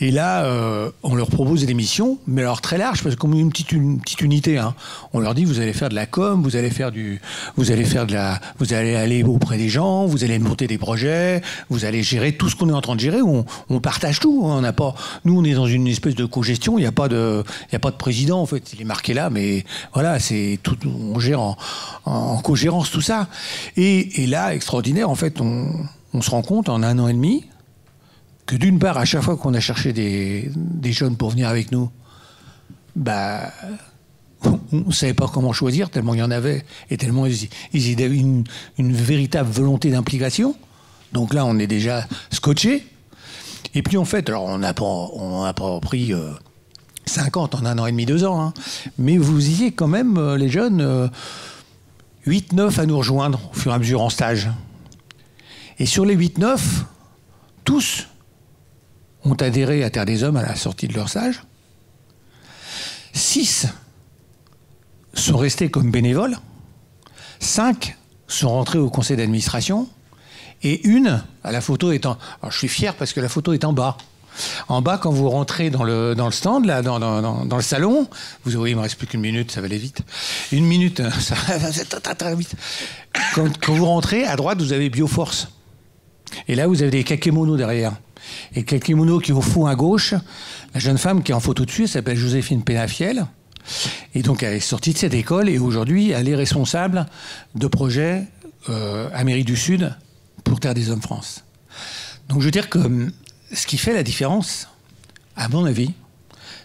Et là, on leur propose des missions, mais alors très larges, parce que comme une petite unité, hein. On leur dit, vous allez faire de la com, vous allez aller auprès des gens, vous allez monter des projets, vous allez gérer tout ce qu'on est en train de gérer. On partage tout. Hein. Nous, on est dans une espèce de co-gestion. Il n'y a pas de président, en fait. Il est marqué là, mais voilà, c'est tout. On gère en co-gérance tout ça. Et là, extraordinaire, en fait, on se rend compte en 1 an et demi que d'une part, à chaque fois qu'on a cherché des jeunes pour venir avec nous, bah, on ne savait pas comment choisir, tellement il y en avait, et tellement ils avaient une véritable volonté d'implication. Donc là, on est déjà scotché. Et puis en fait, alors on n'a pas pris 50 en 1 an et demi, 2 ans, hein, mais vous y êtes quand même, les jeunes, 8-9 à nous rejoindre au fur et à mesure en stage. Et sur les 8-9, tous ont adhéré à Terre des Hommes à la sortie de leur stage. 6 sont restés comme bénévoles. 5 sont rentrés au conseil d'administration. Et une, à la photo étant... Alors je suis fier parce que la photo est en bas. En bas, quand vous rentrez dans le stand, là, dans le salon, vous voyez, il ne me reste plus qu'une minute, ça va aller vite. 1 minute, ça va très, très vite. Quand vous rentrez, à droite, vous avez Bioforce. Et là, vous avez des kakémonos derrière. Et le kakémono qui est au fond à gauche, la jeune femme qui est en photo dessus, elle s'appelle Joséphine Pénafiel. Et donc, elle est sortie de cette école et aujourd'hui, elle est responsable de projets Amérique du Sud pour Terre des Hommes France. Donc, je veux dire que ce qui fait la différence, à mon avis,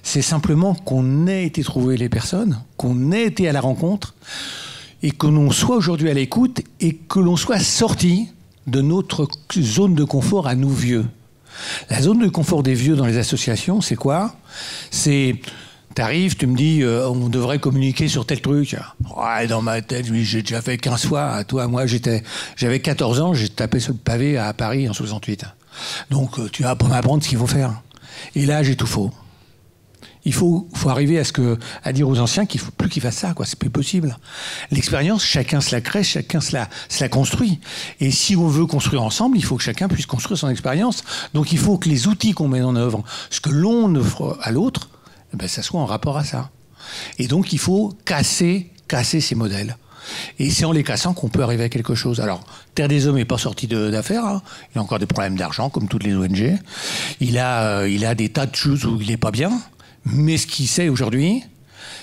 c'est simplement qu'on ait été trouver les personnes, qu'on ait été à la rencontre et que l'on soit aujourd'hui à l'écoute et que l'on soit sorti de notre zone de confort à nous vieux. La zone de confort des vieux dans les associations, c'est quoi? C'est, t'arrives, tu me dis, on devrait communiquer sur tel truc. Ouais, dans ma tête, j'ai déjà fait 15 fois. Toi, moi, j'avais 14 ans, j'ai tapé sur le pavé à Paris en 68. Donc, tu vas m'apprendre ce qu'il faut faire. Et là, j'ai tout faux. Il faut arriver à dire aux anciens qu'il ne faut plus qu'ils fassent ça, quoi. C'est plus possible. L'expérience, chacun se la crée, chacun se la construit. Et si on veut construire ensemble, il faut que chacun puisse construire son expérience. Donc il faut que les outils qu'on met en œuvre, ce que l'on offre à l'autre, ben, ça soit en rapport à ça. Et donc il faut casser ces modèles. Et c'est en les cassant qu'on peut arriver à quelque chose. Alors, Terre des Hommes n'est pas sorti d'affaires. Hein. Il a encore des problèmes d'argent, comme toutes les ONG. Il a des tas de choses où il n'est pas bien. Mais ce qu'il sait aujourd'hui,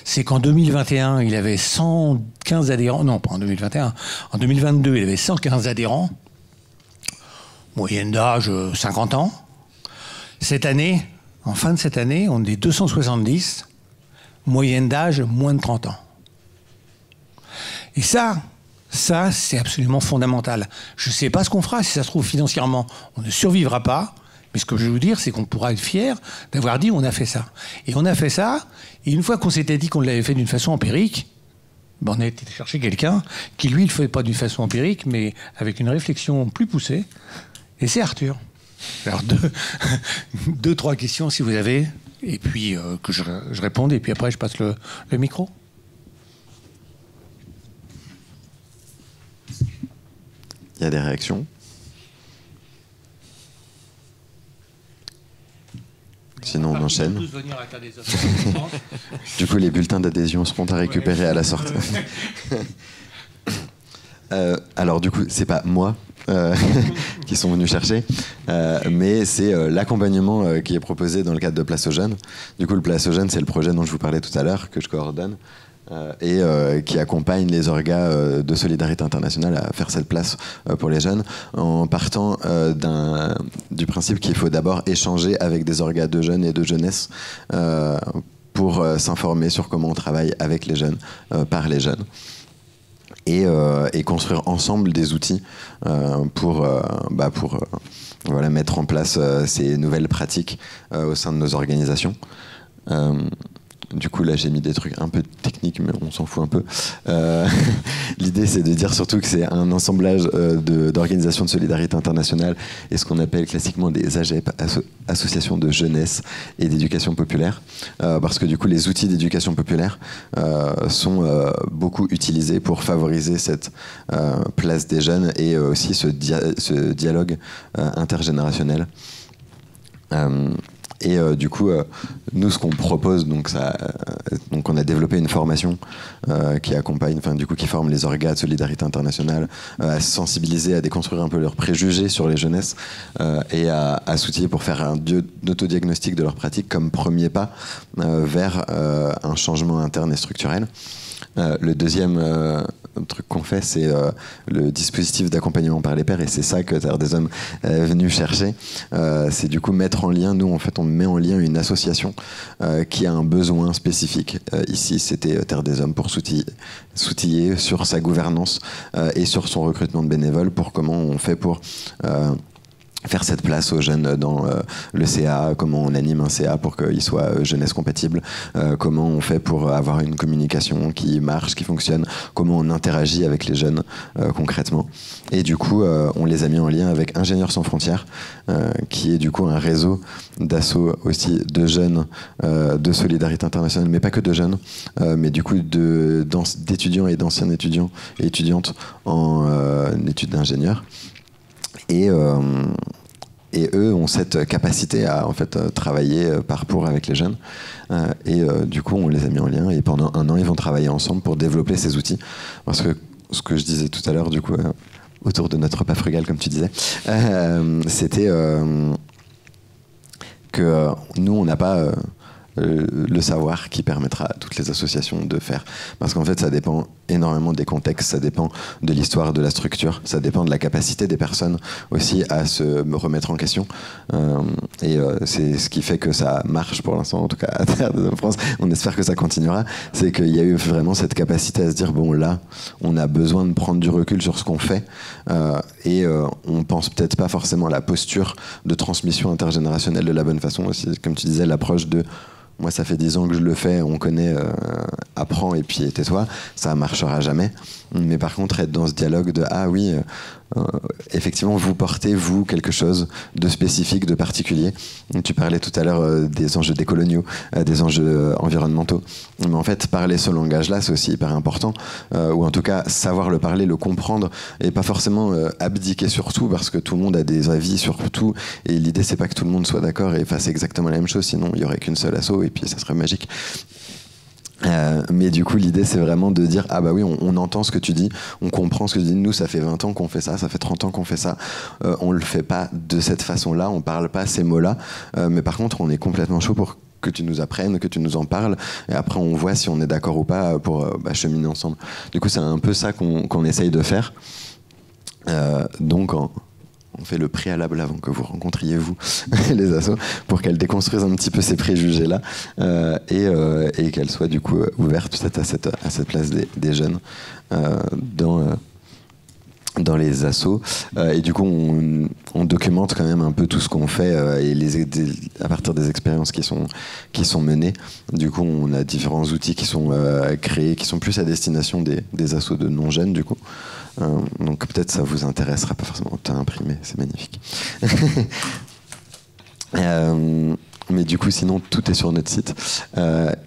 c'est qu'en 2021, il avait 115 adhérents. Non, pas en 2021. En 2022, il avait 115 adhérents. Moyenne d'âge, 50 ans. Cette année, en fin de cette année, on est 270. Moyenne d'âge, moins de 30 ans. Et ça, c'est absolument fondamental. Je ne sais pas ce qu'on fera. Si ça se trouve, financièrement, on ne survivra pas. Mais ce que je veux vous dire, c'est qu'on pourra être fier d'avoir dit on a fait ça. Et on a fait ça, et une fois qu'on s'était dit qu'on l'avait fait d'une façon empirique, ben on a été chercher quelqu'un qui, lui, ne le fait pas d'une façon empirique, mais avec une réflexion plus poussée. Et c'est Arthur. Alors, deux, trois questions, si vous avez, et puis que je réponde, et puis après, je passe le micro. Il y a des réactions? Sinon, on enchaîne. Du coup, les bulletins d'adhésion seront à récupérer à la sortie. Alors, du coup, c'est pas moi qui sont venus chercher, mais c'est l'accompagnement qui est proposé dans le cadre de Place aux Jeunes. Du coup, le Place aux Jeunes, c'est le projet dont je vous parlais tout à l'heure, que je coordonne, et qui accompagne les orgas de solidarité internationale à faire cette place pour les jeunes, en partant du principe qu'il faut d'abord échanger avec des orgas de jeunes et de jeunesse pour s'informer sur comment on travaille avec les jeunes, par les jeunes. Et construire ensemble des outils pour voilà, mettre en place ces nouvelles pratiques au sein de nos organisations. Du coup, là, j'ai mis des trucs un peu techniques, mais on s'en fout un peu. L'idée, c'est de dire surtout que c'est un assemblage d'organisations de solidarité internationale et ce qu'on appelle classiquement des AGEP, associations de jeunesse et d'éducation populaire. Parce que du coup, les outils d'éducation populaire sont beaucoup utilisés pour favoriser cette place des jeunes et aussi ce dialogue intergénérationnel. Et du coup, nous, ce qu'on propose, donc on a développé une formation qui accompagne, du coup, qui forme les orgas de solidarité internationale à sensibiliser, à déconstruire un peu leurs préjugés sur les jeunesses et à s'outiller pour faire un autodiagnostic de leurs pratiques comme premier pas vers un changement interne et structurel. Le deuxième truc qu'on fait, c'est le dispositif d'accompagnement par les pairs, et c'est ça que Terre des Hommes est venu chercher. C'est du coup mettre en lien, nous en fait on met en lien une association qui a un besoin spécifique. Ici c'était Terre des Hommes pour s'outiller sur sa gouvernance et sur son recrutement de bénévoles, pour comment on fait pour faire cette place aux jeunes dans le CA, comment on anime un CA pour qu'il soit jeunesse compatible, comment on fait pour avoir une communication qui marche, qui fonctionne, comment on interagit avec les jeunes concrètement. Et du coup, on les a mis en lien avec Ingénieurs sans frontières, qui est du coup un réseau d'assauts aussi de jeunes de solidarité internationale, mais pas que de jeunes, mais du coup d'étudiants et d'anciens étudiants et étudiantes en études d'ingénieurs. Et eux ont cette capacité à en fait travailler pour avec les jeunes. Du coup, on les a mis en lien, et pendant 1 an, ils vont travailler ensemble pour développer ces outils. Parce que ce que je disais tout à l'heure, du coup, autour de notre repas frugal, comme tu disais, c'était que nous, on n'a pas le savoir qui permettra à toutes les associations de faire. Parce qu'en fait, ça dépend énormément des contextes, ça dépend de l'histoire, de la structure, ça dépend de la capacité des personnes aussi à se remettre en question. C'est ce qui fait que ça marche pour l'instant, en tout cas à Terre des Hommes France. On espère que ça continuera. C'est qu'il y a eu vraiment cette capacité à se dire, bon là, on a besoin de prendre du recul sur ce qu'on fait, on pense peut-être pas forcément à la posture de transmission intergénérationnelle de la bonne façon aussi. Comme tu disais, l'approche de moi, ça fait 10 ans que je le fais, on connaît, apprends et puis tais-toi, ça marchera jamais. Mais par contre, être dans ce dialogue de ah oui, effectivement, vous portez, vous, quelque chose de spécifique, de particulier. Tu parlais tout à l'heure des enjeux décoloniaux, des enjeux environnementaux. Mais en fait, parler ce langage-là, c'est aussi hyper important. Ou en tout cas, savoir le parler, le comprendre, et pas forcément abdiquer sur tout, parce que tout le monde a des avis sur tout. Et l'idée, c'est pas que tout le monde soit d'accord et fasse exactement la même chose, sinon il y aurait qu'une seule asso, et puis ça serait magique. Mais du coup, l'idée, c'est vraiment de dire ah bah oui, on entend ce que tu dis, on comprend ce que tu dis. Nous, ça fait 20 ans qu'on fait ça fait 30 ans qu'on fait ça. On le fait pas de cette façon-là, on parle pas ces mots-là. Mais par contre, on est complètement chaud pour que tu nous apprennes, que tu nous en parles. Et après, on voit si on est d'accord ou pas pour cheminer ensemble. Du coup, c'est un peu ça qu'on essaye de faire. Donc, on fait le préalable avant que vous rencontriez, vous, les assos, pour qu'elles déconstruisent un petit peu ces préjugés-là et qu'elles soient du coup ouvertes peut-être à cette place des jeunes dans les assos. Et du coup, on documente quand même un peu tout ce qu'on fait à partir des expériences qui sont menées. Du coup, on a différents outils qui sont créés, qui sont plus à destination des assos de non-jeunes, du coup. Donc peut-être ça vous intéressera pas forcément. T'as imprimé, c'est magnifique. Mais du coup, sinon, tout est sur notre site.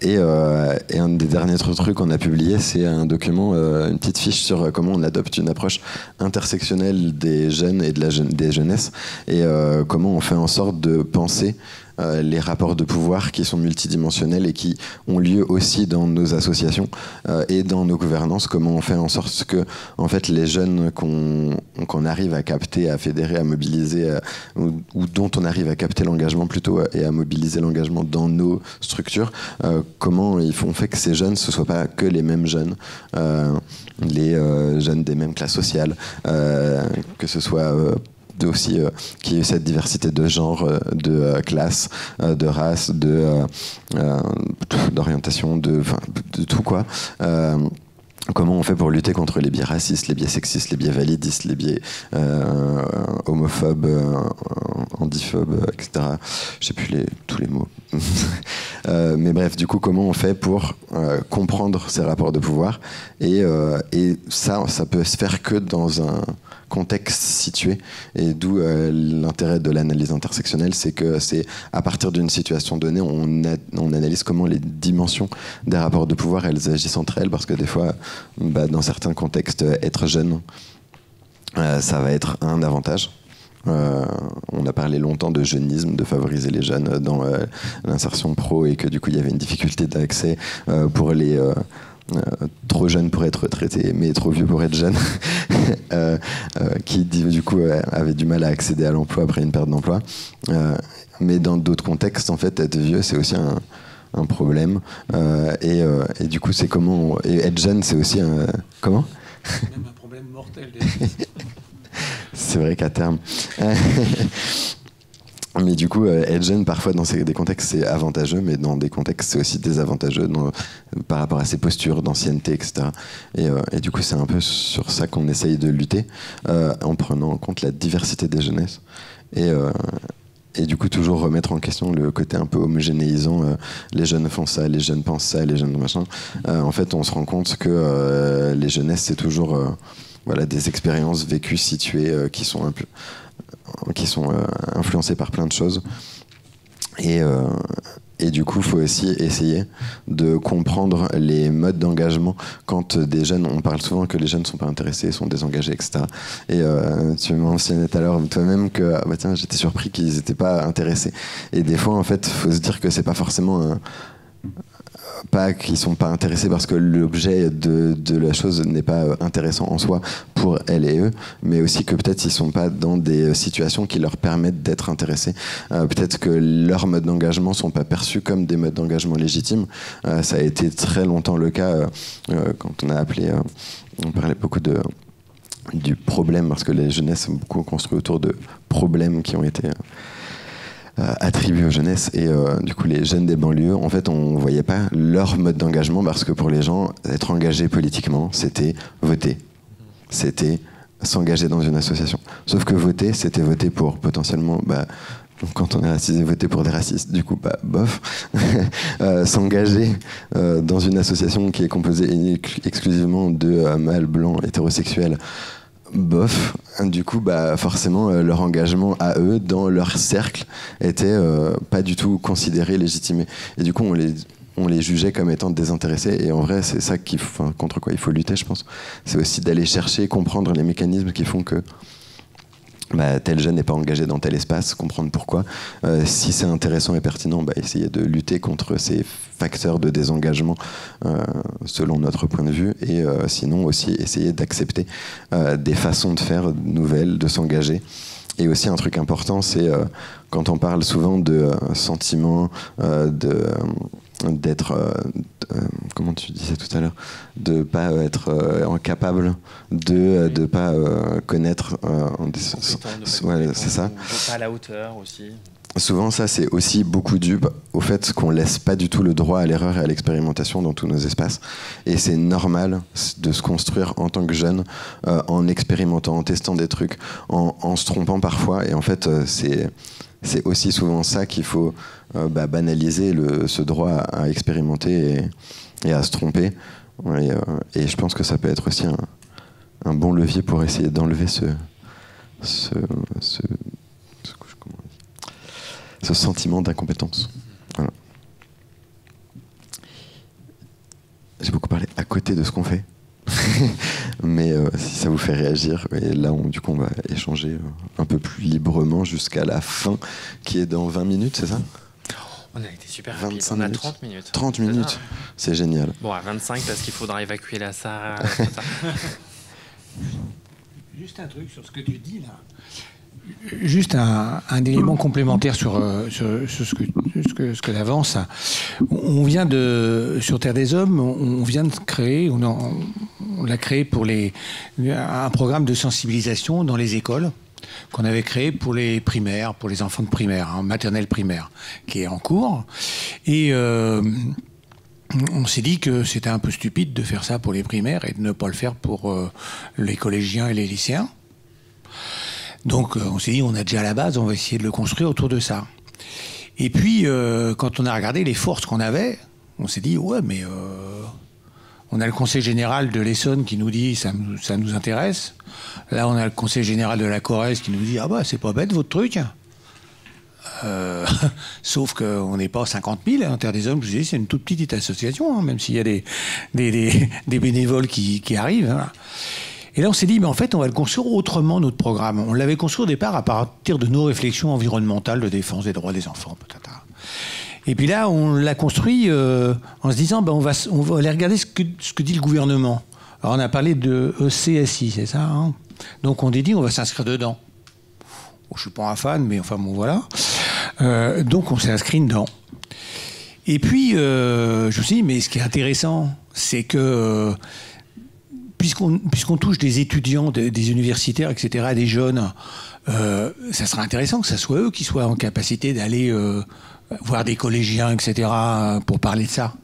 Et un des derniers trucs qu'on a publié, c'est un document, une petite fiche sur comment on adopte une approche intersectionnelle des jeunes et des jeunesses, et comment on fait en sorte de penser les rapports de pouvoir qui sont multidimensionnels et qui ont lieu aussi dans nos associations et dans nos gouvernances. Comment on fait en sorte que en fait, les jeunes qu'on arrive à capter, à fédérer, à mobiliser, ou dont on arrive à capter l'engagement plutôt et à mobiliser l'engagement dans nos structures, comment on fait que ces jeunes, ce ne soient pas que les mêmes jeunes, les jeunes des mêmes classes sociales, que ce soit aussi qu'il y ait cette diversité de genre, de classe, de race, d'orientation, de tout quoi. Comment on fait pour lutter contre les biais racistes, les biais sexistes, les biais validistes, les biais homophobes, handiphobes, etc. Je sais plus tous les mots. Mais bref, du coup, comment on fait pour comprendre ces rapports de pouvoir, et ça peut se faire que dans un contexte situé, et d'où l'intérêt de l'analyse intersectionnelle, c'est que c'est à partir d'une situation donnée, on analyse comment les dimensions des rapports de pouvoir, elles agissent entre elles, parce que des fois, dans certains contextes, être jeune, ça va être un avantage. On a parlé longtemps de jeunisme, de favoriser les jeunes dans l'insertion pro, et que du coup il y avait une difficulté d'accès pour les trop jeunes pour être retraités mais trop vieux pour être jeunes, qui du coup avaient du mal à accéder à l'emploi après une perte d'emploi. Mais dans d'autres contextes, en fait, être vieux, c'est aussi un problème. Et du coup, c'est comment... Et être jeune, c'est aussi un... Comment ? C'est même un problème mortel. C'est vrai qu'à terme... Mais du coup, être jeune, parfois, dans des contextes, c'est avantageux, mais dans des contextes, c'est aussi désavantageux par rapport à ses postures d'ancienneté, etc. Et du coup, c'est un peu sur ça qu'on essaye de lutter, en prenant en compte la diversité des jeunesses. Et du coup, toujours remettre en question le côté un peu homogénéisant. Les jeunes font ça, les jeunes pensent ça, les jeunes machin. En fait, on se rend compte que les jeunesses, c'est toujours des expériences vécues, situées, qui sont influencées par plein de choses. Et du coup, il faut aussi essayer de comprendre les modes d'engagement. Quand des jeunes, on parle souvent que les jeunes ne sont pas intéressés, sont désengagés, etc. Et tu mentionnais tout à l'heure toi-même que tiens, j'étais surpris qu'ils n'étaient pas intéressés. Et des fois, en fait, il faut se dire que c'est pas forcément pas qu'ils sont pas intéressés parce que l'objet de la chose n'est pas intéressant en soi pour elles et eux, mais aussi que peut-être ils sont pas dans des situations qui leur permettent d'être intéressés. Peut-être que leurs modes d'engagement sont pas perçus comme des modes d'engagement légitimes. Ça a été très longtemps le cas quand on a appelé, on parlait beaucoup du problème, parce que les jeunesses sont beaucoup construits autour de problèmes qui ont été attribués aux jeunesses, et du coup les jeunes des banlieues, en fait, on voyait pas leur mode d'engagement, parce que pour les gens, être engagé politiquement, c'était voter, c'était s'engager dans une association. Sauf que voter, c'était voter pour potentiellement, quand on est racisé, voter pour des racistes, du coup, bof. S'engager dans une association qui est composée exclusivement de mâles blancs hétérosexuels, bof. Du coup, forcément, leur engagement à eux, dans leur cercle, était pas du tout considéré, légitimé. Et du coup, on les jugeait comme étant désintéressés. Et en vrai, c'est ça contre quoi il faut lutter, je pense. C'est aussi d'aller chercher, comprendre les mécanismes qui font que tel jeune n'est pas engagé dans tel espace, comprendre pourquoi. Si c'est intéressant et pertinent, essayer de lutter contre ces facteurs de désengagement selon notre point de vue, et sinon aussi essayer d'accepter des façons de faire nouvelles, de s'engager. Et aussi un truc important, c'est quand on parle souvent de sentiments, d'être, comment tu disais tout à l'heure, de pas être incapable, de pas connaître, c'est ça. Pas à la hauteur aussi. Souvent, ça, c'est aussi beaucoup dû au fait qu'on laisse pas du tout le droit à l'erreur et à l'expérimentation dans tous nos espaces. Et c'est normal de se construire en tant que jeune, en expérimentant, en testant des trucs, en se trompant parfois. Et en fait, c'est aussi souvent ça qu'il faut banaliser, ce droit à expérimenter et à se tromper. Et je pense que ça peut être aussi un bon levier pour essayer d'enlever ce sentiment d'incompétence. Voilà. J'ai beaucoup parlé à côté de ce qu'on fait. Mais si ça vous fait réagir, et là du coup on va échanger un peu plus librement jusqu'à la fin, qui est dans 20 minutes, c'est ça ? On a été super rapide, on a 30 minutes. 30 minutes, c'est génial. Bon, à 25 parce qu'il faudra évacuer la salle. Juste un truc sur ce que tu dis là. Juste un élément complémentaire sur ce que avance. On vient sur Terre des Hommes, on vient de créer, on l'a créé pour un programme de sensibilisation dans les écoles qu'on avait créé pour les primaires, pour les enfants de primaire, maternelle primaire, qui est en cours. Et on s'est dit que c'était un peu stupide de faire ça pour les primaires et de ne pas le faire pour les collégiens et les lycéens. Donc on s'est dit, on a déjà la base, on va essayer de le construire autour de ça. Et puis, quand on a regardé les forces qu'on avait, on s'est dit, ouais, mais on a le conseil général de l'Essonne qui nous dit, ça nous intéresse. Là, on a le conseil général de la Corrèze qui nous dit, c'est pas bête votre truc. Sauf qu'on n'est pas 50 000, hein, Terre des Hommes, je vous dis, c'est une toute petite association, hein, même s'il y a des bénévoles qui arrivent. Hein. Et là, on s'est dit, mais en fait, on va le construire autrement, notre programme. On l'avait construit au départ à partir de nos réflexions environnementales de défense des droits des enfants, peut-être. Et puis là, on l'a construit en se disant, ben, on va aller regarder ce que dit le gouvernement. Alors, on a parlé de ECSI, c'est ça, hein? Donc, on a dit, on va s'inscrire dedans. Bon, je ne suis pas un fan, mais enfin, bon, voilà. Donc, on s'est inscrit dedans. Et puis, je me suis dit, mais ce qui est intéressant, c'est que puisqu'on touche des étudiants, des universitaires, etc., des jeunes, ça serait intéressant que ce soit eux qui soient en capacité d'aller voir des collégiens, etc., pour parler de ça.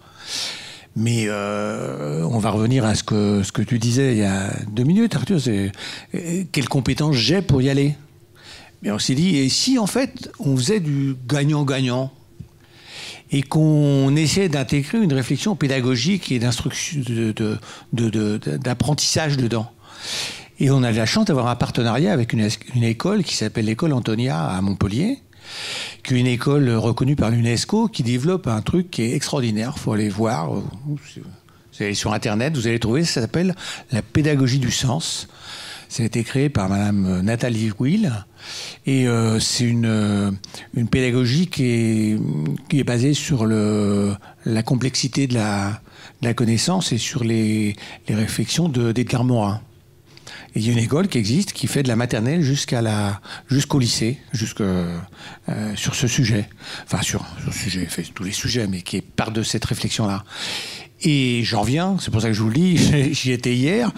Mais on va revenir à ce que tu disais il y a 2 minutes, Arthur, c'est quelles compétences j'ai pour y aller. Mais on s'est dit, et si en fait on faisait du gagnant-gagnant et qu'on essayait d'intégrer une réflexion pédagogique et d'instruction, d'apprentissage dedans. Et on a la chance d'avoir un partenariat avec une école qui s'appelle l'école Antonia à Montpellier, qui est une école reconnue par l'UNESCO, qui développe un truc qui est extraordinaire. Il faut aller voir. Vous allez sur Internet, vous allez trouver, ça s'appelle la pédagogie du sens. Ça a été créé par Madame Nathalie Will. Et c'est une pédagogie qui est basée sur la complexité de la connaissance et sur les réflexions d'Edgar Morin. Et il y a une école qui existe, qui fait de la maternelle jusqu'au lycée, sur ce sujet. Enfin, sur ce sujet, elle fait tous les sujets, mais qui part de cette réflexion-là. Et j'en reviens, c'est pour ça que je vous le dis, j'y étais hier,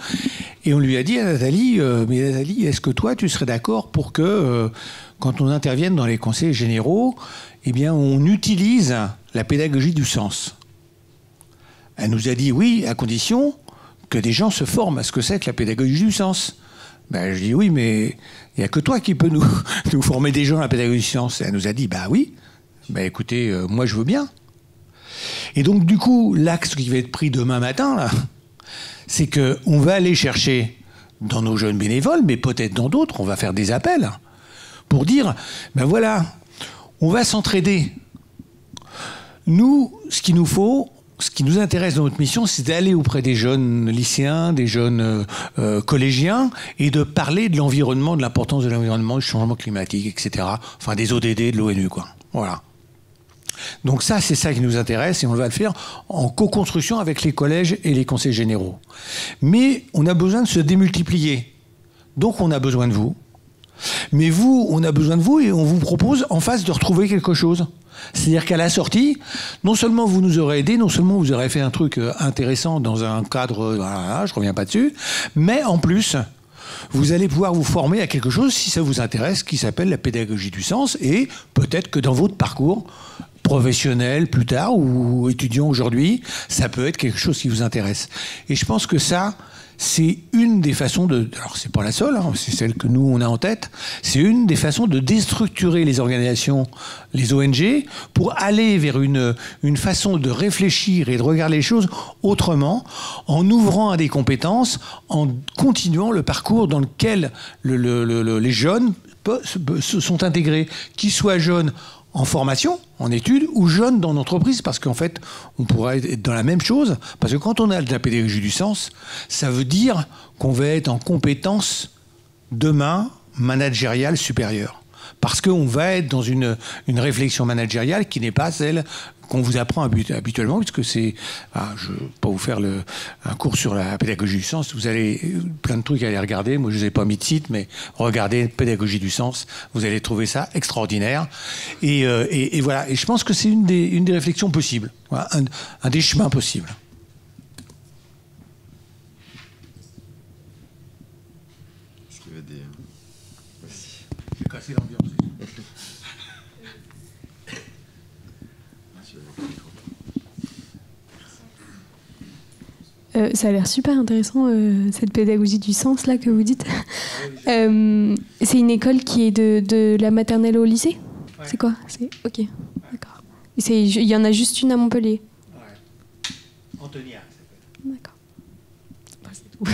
et on lui a dit à Nathalie, mais Nathalie, est-ce que toi, tu serais d'accord pour que, quand on intervienne dans les conseils généraux, eh bien, on utilise la pédagogie du sens? Elle nous a dit oui, à condition que des gens se forment à ce que c'est que la pédagogie du sens. Ben, je dis oui, mais il n'y a que toi qui peux nous former des gens à la pédagogie du sens. Et elle nous a dit, bah oui, ben écoutez, moi je veux bien. Et donc du coup, l'axe qui va être pris demain matin, là, c'est qu'on va aller chercher dans nos jeunes bénévoles, mais peut-être dans d'autres, on va faire des appels pour dire, ben voilà, on va s'entraider. Nous, ce qu'il nous faut, ce qui nous intéresse dans notre mission, c'est d'aller auprès des jeunes lycéens, des jeunes collégiens, et de parler de l'environnement, de l'importance de l'environnement, du changement climatique, etc. Enfin, des ODD, de l'ONU, quoi. Voilà. Donc ça, c'est ça qui nous intéresse, et on va le faire en co-construction avec les collèges et les conseils généraux. Mais on a besoin de se démultiplier. Donc on a besoin de vous. Mais vous, on a besoin de vous, et on vous propose en face de retrouver quelque chose. C'est-à-dire qu'à la sortie, non seulement vous nous aurez aidé, non seulement vous aurez fait un truc intéressant dans un cadre, voilà, je ne reviens pas dessus, mais en plus, vous allez pouvoir vous former à quelque chose, si ça vous intéresse, qui s'appelle la pédagogie du sens, et peut-être que dans votre parcours professionnel plus tard, ou étudiant aujourd'hui, ça peut être quelque chose qui vous intéresse. Et je pense que ça, c'est une des façons de... Alors, c'est pas la seule, hein, c'est celle que nous, on a en tête. C'est une des façons de déstructurer les organisations, les ONG, pour aller vers une façon de réfléchir et de regarder les choses autrement, en ouvrant à des compétences, en continuant le parcours dans lequel les jeunes sont intégrés, qu'ils soient jeunes en formation, en études, ou jeunes dans l'entreprise, parce qu'en fait, on pourrait être dans la même chose, parce que quand on a de la pédagogie du sens, ça veut dire qu'on va être en compétence demain managériale supérieure. Parce qu'on va être dans une réflexion managériale qui n'est pas celle qu'on vous apprend habituellement, puisque c'est... je ne vais pas vous faire un cours sur la pédagogie du sens, vous avez plein de trucs à aller regarder, moi je ne vous ai pas mis de site, mais regardez pédagogie du sens, vous allez trouver ça extraordinaire. Et voilà, et je pense que c'est une des réflexions possibles, voilà, un des chemins possibles. Est-ce qu'il y avait des... J'ai cassé l'ambiance. Ça a l'air super intéressant, cette pédagogie du sens là que vous dites. C'est une école qui est de la maternelle au lycée. Ouais. C'est quoi? Ok, d'accord. Il y en a juste une à Montpellier. Ouais. Antonia, ça s'appelle. D'accord. C'est tout.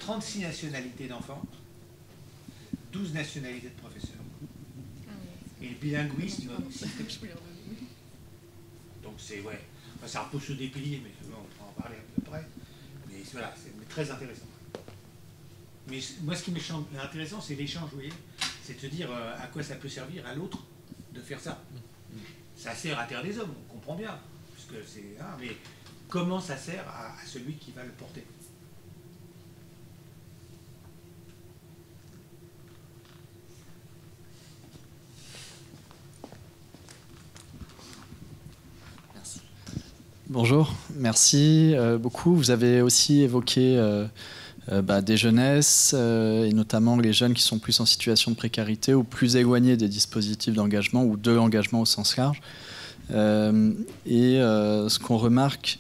36 nationalités d'enfants, 12 nationalités de professeurs. Et le bilinguisme du système. Donc c'est, ouais, ça repose sur des piliers, mais on pourra en parler un peu après. Mais voilà, c'est très intéressant. Mais moi, ce qui me semble intéressant, c'est l'échange, vous voyez. C'est de se dire à quoi ça peut servir à l'autre de faire ça. Ça sert à Terre des Hommes, on comprend bien. Puisque c'est, mais comment ça sert à celui qui va le porter? Bonjour, merci beaucoup. Vous avez aussi évoqué des jeunesses, et notamment les jeunes qui sont plus en situation de précarité ou plus éloignés des dispositifs d'engagement ou de l'engagement au sens large. Ce qu'on remarque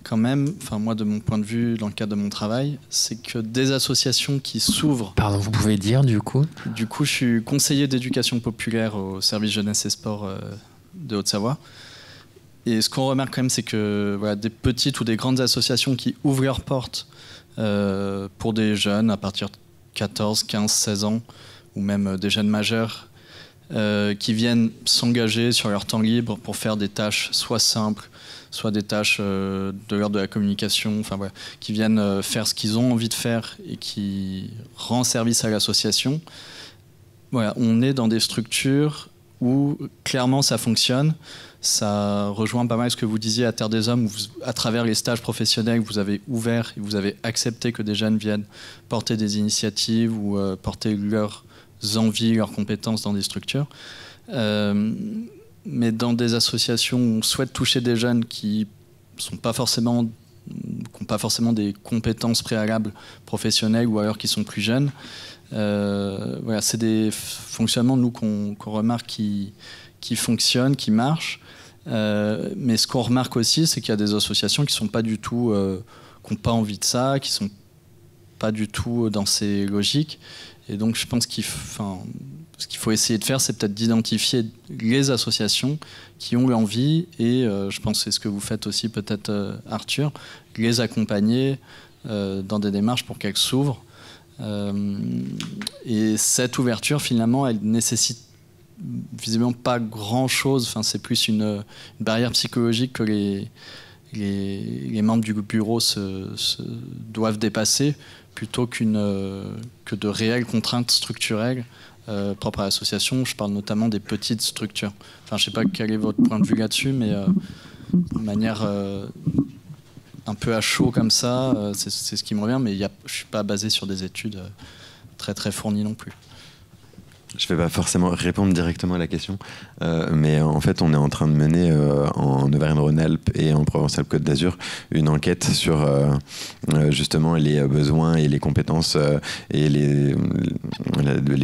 quand même, enfin moi de mon point de vue dans le cadre de mon travail, c'est que des associations qui s'ouvrent... Pardon, vous pouvez dire du coup? Du coup, je suis conseiller d'éducation populaire au service jeunesse et sport de Haute-Savoie. Et ce qu'on remarque quand même, c'est que voilà, des petites ou des grandes associations qui ouvrent leurs portes pour des jeunes à partir de 14, 15, 16 ans, ou même des jeunes majeurs, qui viennent s'engager sur leur temps libre pour faire des tâches soit simples, soit des tâches de l'ordre de la communication, enfin, voilà, qui viennent faire ce qu'ils ont envie de faire et qui rendent service à l'association. Voilà, on est dans des structures où clairement ça fonctionne. Ça rejoint pas mal ce que vous disiez à Terre des Hommes, où à travers les stages professionnels, vous avez ouvert et vous avez accepté que des jeunes viennent porter des initiatives ou porter leurs envies, leurs compétences dans des structures. Mais dans des associations où on souhaite toucher des jeunes qui n'ont pas forcément des compétences préalables professionnelles ou alors qui sont plus jeunes, voilà, c'est des fonctionnements, nous, qu'on remarque qui fonctionnent, qui marchent. Mais ce qu'on remarque aussi, c'est qu'il y a des associations qui sont pas du tout, qui n'ont pas envie de ça, qui sont pas du tout dans ces logiques. Et donc, je pense ce qu'il faut essayer de faire, c'est peut-être d'identifier les associations qui ont l'envie, et je pense que c'est ce que vous faites aussi peut-être, Arthur, les accompagner dans des démarches pour qu'elles s'ouvrent. Et cette ouverture, finalement, elle nécessite visiblement pas grand-chose. Enfin, c'est plus une barrière psychologique que les membres du bureau doivent dépasser, plutôt que de réelles contraintes structurelles propres à l'association. Je parle notamment des petites structures. Enfin, je ne sais pas quel est votre point de vue là-dessus, mais de manière un peu à chaud comme ça, c'est ce qui me revient, mais je ne suis pas basé sur des études très très fournies non plus. Je ne vais pas forcément répondre directement à la question, mais en fait, on est en train de mener en Auvergne-Rhône-Alpes et en Provence-Alpes-Côte d'Azur une enquête sur justement les besoins et les compétences et les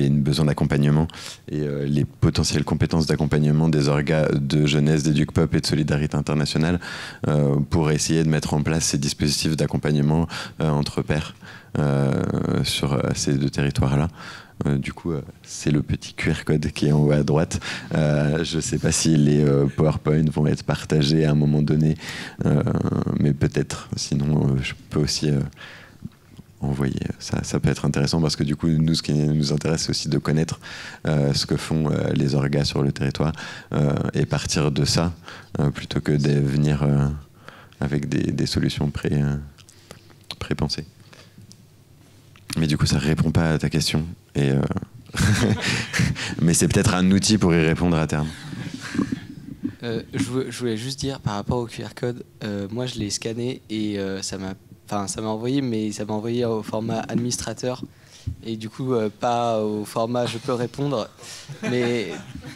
besoins d'accompagnement et les potentielles compétences d'accompagnement des orgas de jeunesse, d'EducPop et de Solidarité Internationale pour essayer de mettre en place ces dispositifs d'accompagnement entre pairs sur ces deux territoires-là. Du coup, c'est le petit QR code qui est en haut à droite. Je ne sais pas si les PowerPoint vont être partagés à un moment donné, mais peut-être. Sinon, je peux aussi envoyer. Ça peut être intéressant parce que du coup, nous, ce qui nous intéresse, c'est aussi de connaître ce que font les orgas sur le territoire et partir de ça, plutôt que de venir avec des solutions pré-pensées. Mais du coup, ça ne répond pas à ta question. Mais c'est peut-être un outil pour y répondre à terme. Je voulais juste dire par rapport au QR code, moi je l'ai scanné et ça m'a envoyé, mais ça m'a envoyé au format administrateur et du coup pas au format je peux répondre. Mais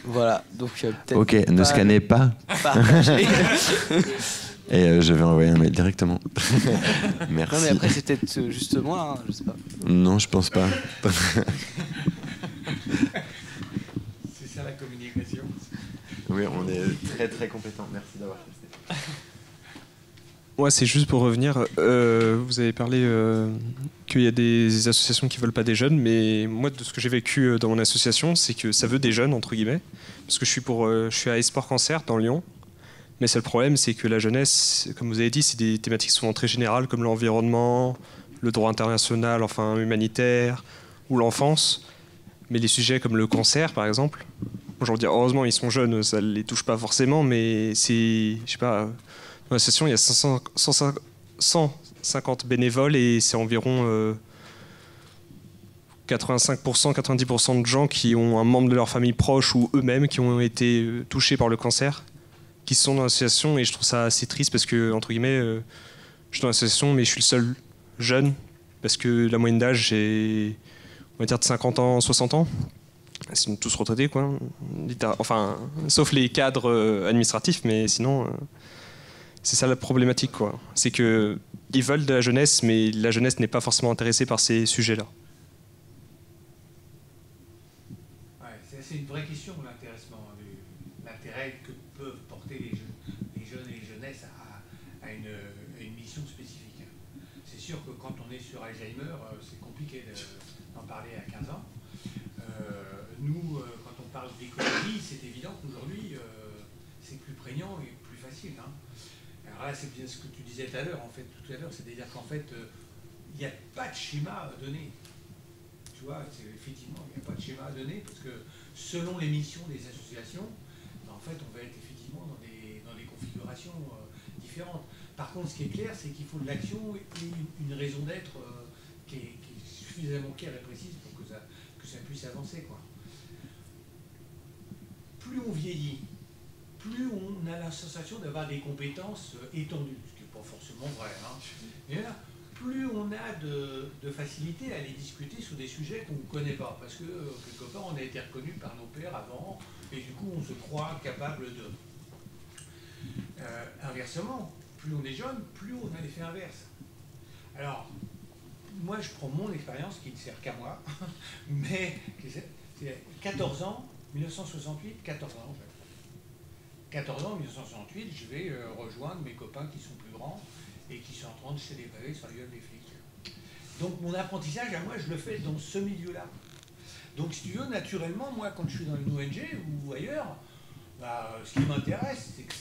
voilà, donc peut-être. Ok, ne scannez pas. Et je vais envoyer un mail directement. Merci. Non mais après c'est peut-être juste moi, hein, je sais pas. Non, je pense pas. C'est ça la communication. Oui, on est très très compétents. Merci d'avoir testé. Ouais, c'est juste pour revenir. Vous avez parlé qu'il y a des associations qui veulent pas des jeunes, mais moi, de ce que j'ai vécu dans mon association, c'est que ça veut des jeunes entre guillemets, parce que je suis à Esport Cancer dans Lyon. Mais c'est le problème, c'est que la jeunesse, comme vous avez dit, c'est des thématiques souvent très générales comme l'environnement, le droit international, enfin humanitaire, ou l'enfance. Mais les sujets comme le cancer, par exemple, je veux dire, heureusement, ils sont jeunes, ça ne les touche pas forcément, mais c'est, je sais pas, dans l'association, il y a 150 bénévoles et c'est environ 85%, 90% de gens qui ont un membre de leur famille proche ou eux-mêmes qui ont été touchés par le cancer, qui sont dans l'association. Et je trouve ça assez triste parce que, entre guillemets, je suis dans l'association, mais je suis le seul jeune parce que la moyenne d'âge est, on va dire, de 50 ans, 60 ans. Ils sont tous retraités, quoi. Enfin, sauf les cadres administratifs, mais sinon, c'est ça la problématique, quoi. C'est que ils veulent de la jeunesse, mais la jeunesse n'est pas forcément intéressée par ces sujets-là. Ouais, c'est une vraie question, l'intéressement, l'intérêt que peuvent porter les jeunes et les jeunesses à une mission spécifique. C'est sûr que quand on est sur Alzheimer, c'est compliqué d'en parler à 15 ans. Nous, quand on parle d'écologie, c'est évident qu'aujourd'hui, c'est plus prégnant et plus facile. Hein. Alors là, c'est bien ce que tu disais tout à l'heure, c'est-à-dire qu'en fait, il n'y a pas de schéma à donner. Tu vois, effectivement, il n'y a pas de schéma à donner, parce que selon les missions des associations, en fait, on va être effectivement dans des configurations différentes. Par contre, ce qui est clair, c'est qu'il faut de l'action et une raison d'être qui est suffisamment claire et précise pour que ça puisse avancer, quoi. Plus on vieillit, plus on a la sensation d'avoir des compétences étendues, ce qui n'est pas forcément vrai. Hein. Et là, plus on a de facilité à aller discuter sur des sujets qu'on ne connaît pas, parce que quelque part on a été reconnu par nos pères avant, et du coup on se croit capable de. Inversement, plus on est jeune, plus on a l'effet inverse. Alors, moi je prends mon expérience, qui ne sert qu'à moi, mais c'est 14 ans, 1968, 14 ans en fait. 14 ans, 1968, je vais rejoindre mes copains qui sont plus grands et qui sont en train de célébrer sur la gueule des flics. Donc mon apprentissage, à moi, je le fais dans ce milieu-là. Donc si tu veux, naturellement, moi, quand je suis dans une ONG ou ailleurs, bah, ce qui m'intéresse, c'est que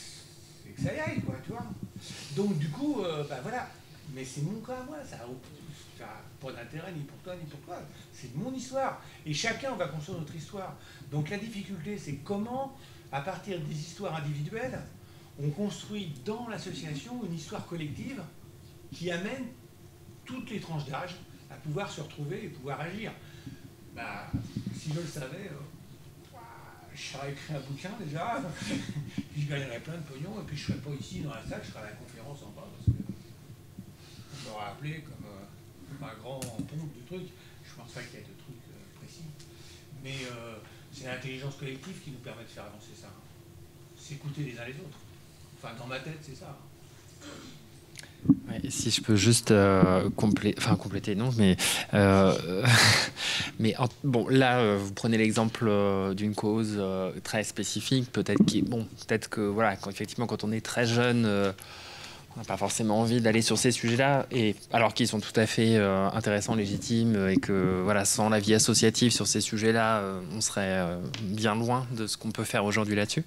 ça y aille, quoi, tu vois. Donc du coup, bah voilà. Mais c'est mon cas, moi, ça n'a pas d'intérêt ni pour toi ni pour toi. C'est mon histoire. Et chacun va construire notre histoire. Donc la difficulté, c'est comment, à partir des histoires individuelles, on construit dans l'association une histoire collective qui amène toutes les tranches d'âge à pouvoir se retrouver et pouvoir agir. Bah, si je le savais, je serais écrit un bouquin déjà, puis je gagnerais plein de pognon, et puis je ne serais pas ici dans la salle, je serais à la conférence en bas, parce que on m'aurait appelé comme un grand pompe du truc. Je pense pas qu'il y ait de trucs précis. Mais c'est l'intelligence collective qui nous permet de faire avancer ça. S'écouter les uns les autres. Enfin, dans ma tête, c'est ça. Ouais, si je peux juste compléter, non, mais bon, là, vous prenez l'exemple d'une cause très spécifique, peut-être que voilà, quand on est très jeune, on n'a pas forcément envie d'aller sur ces sujets-là, et alors qu'ils sont tout à fait intéressants, légitimes, et que voilà, sans la vie associative sur ces sujets-là, on serait bien loin de ce qu'on peut faire aujourd'hui là-dessus.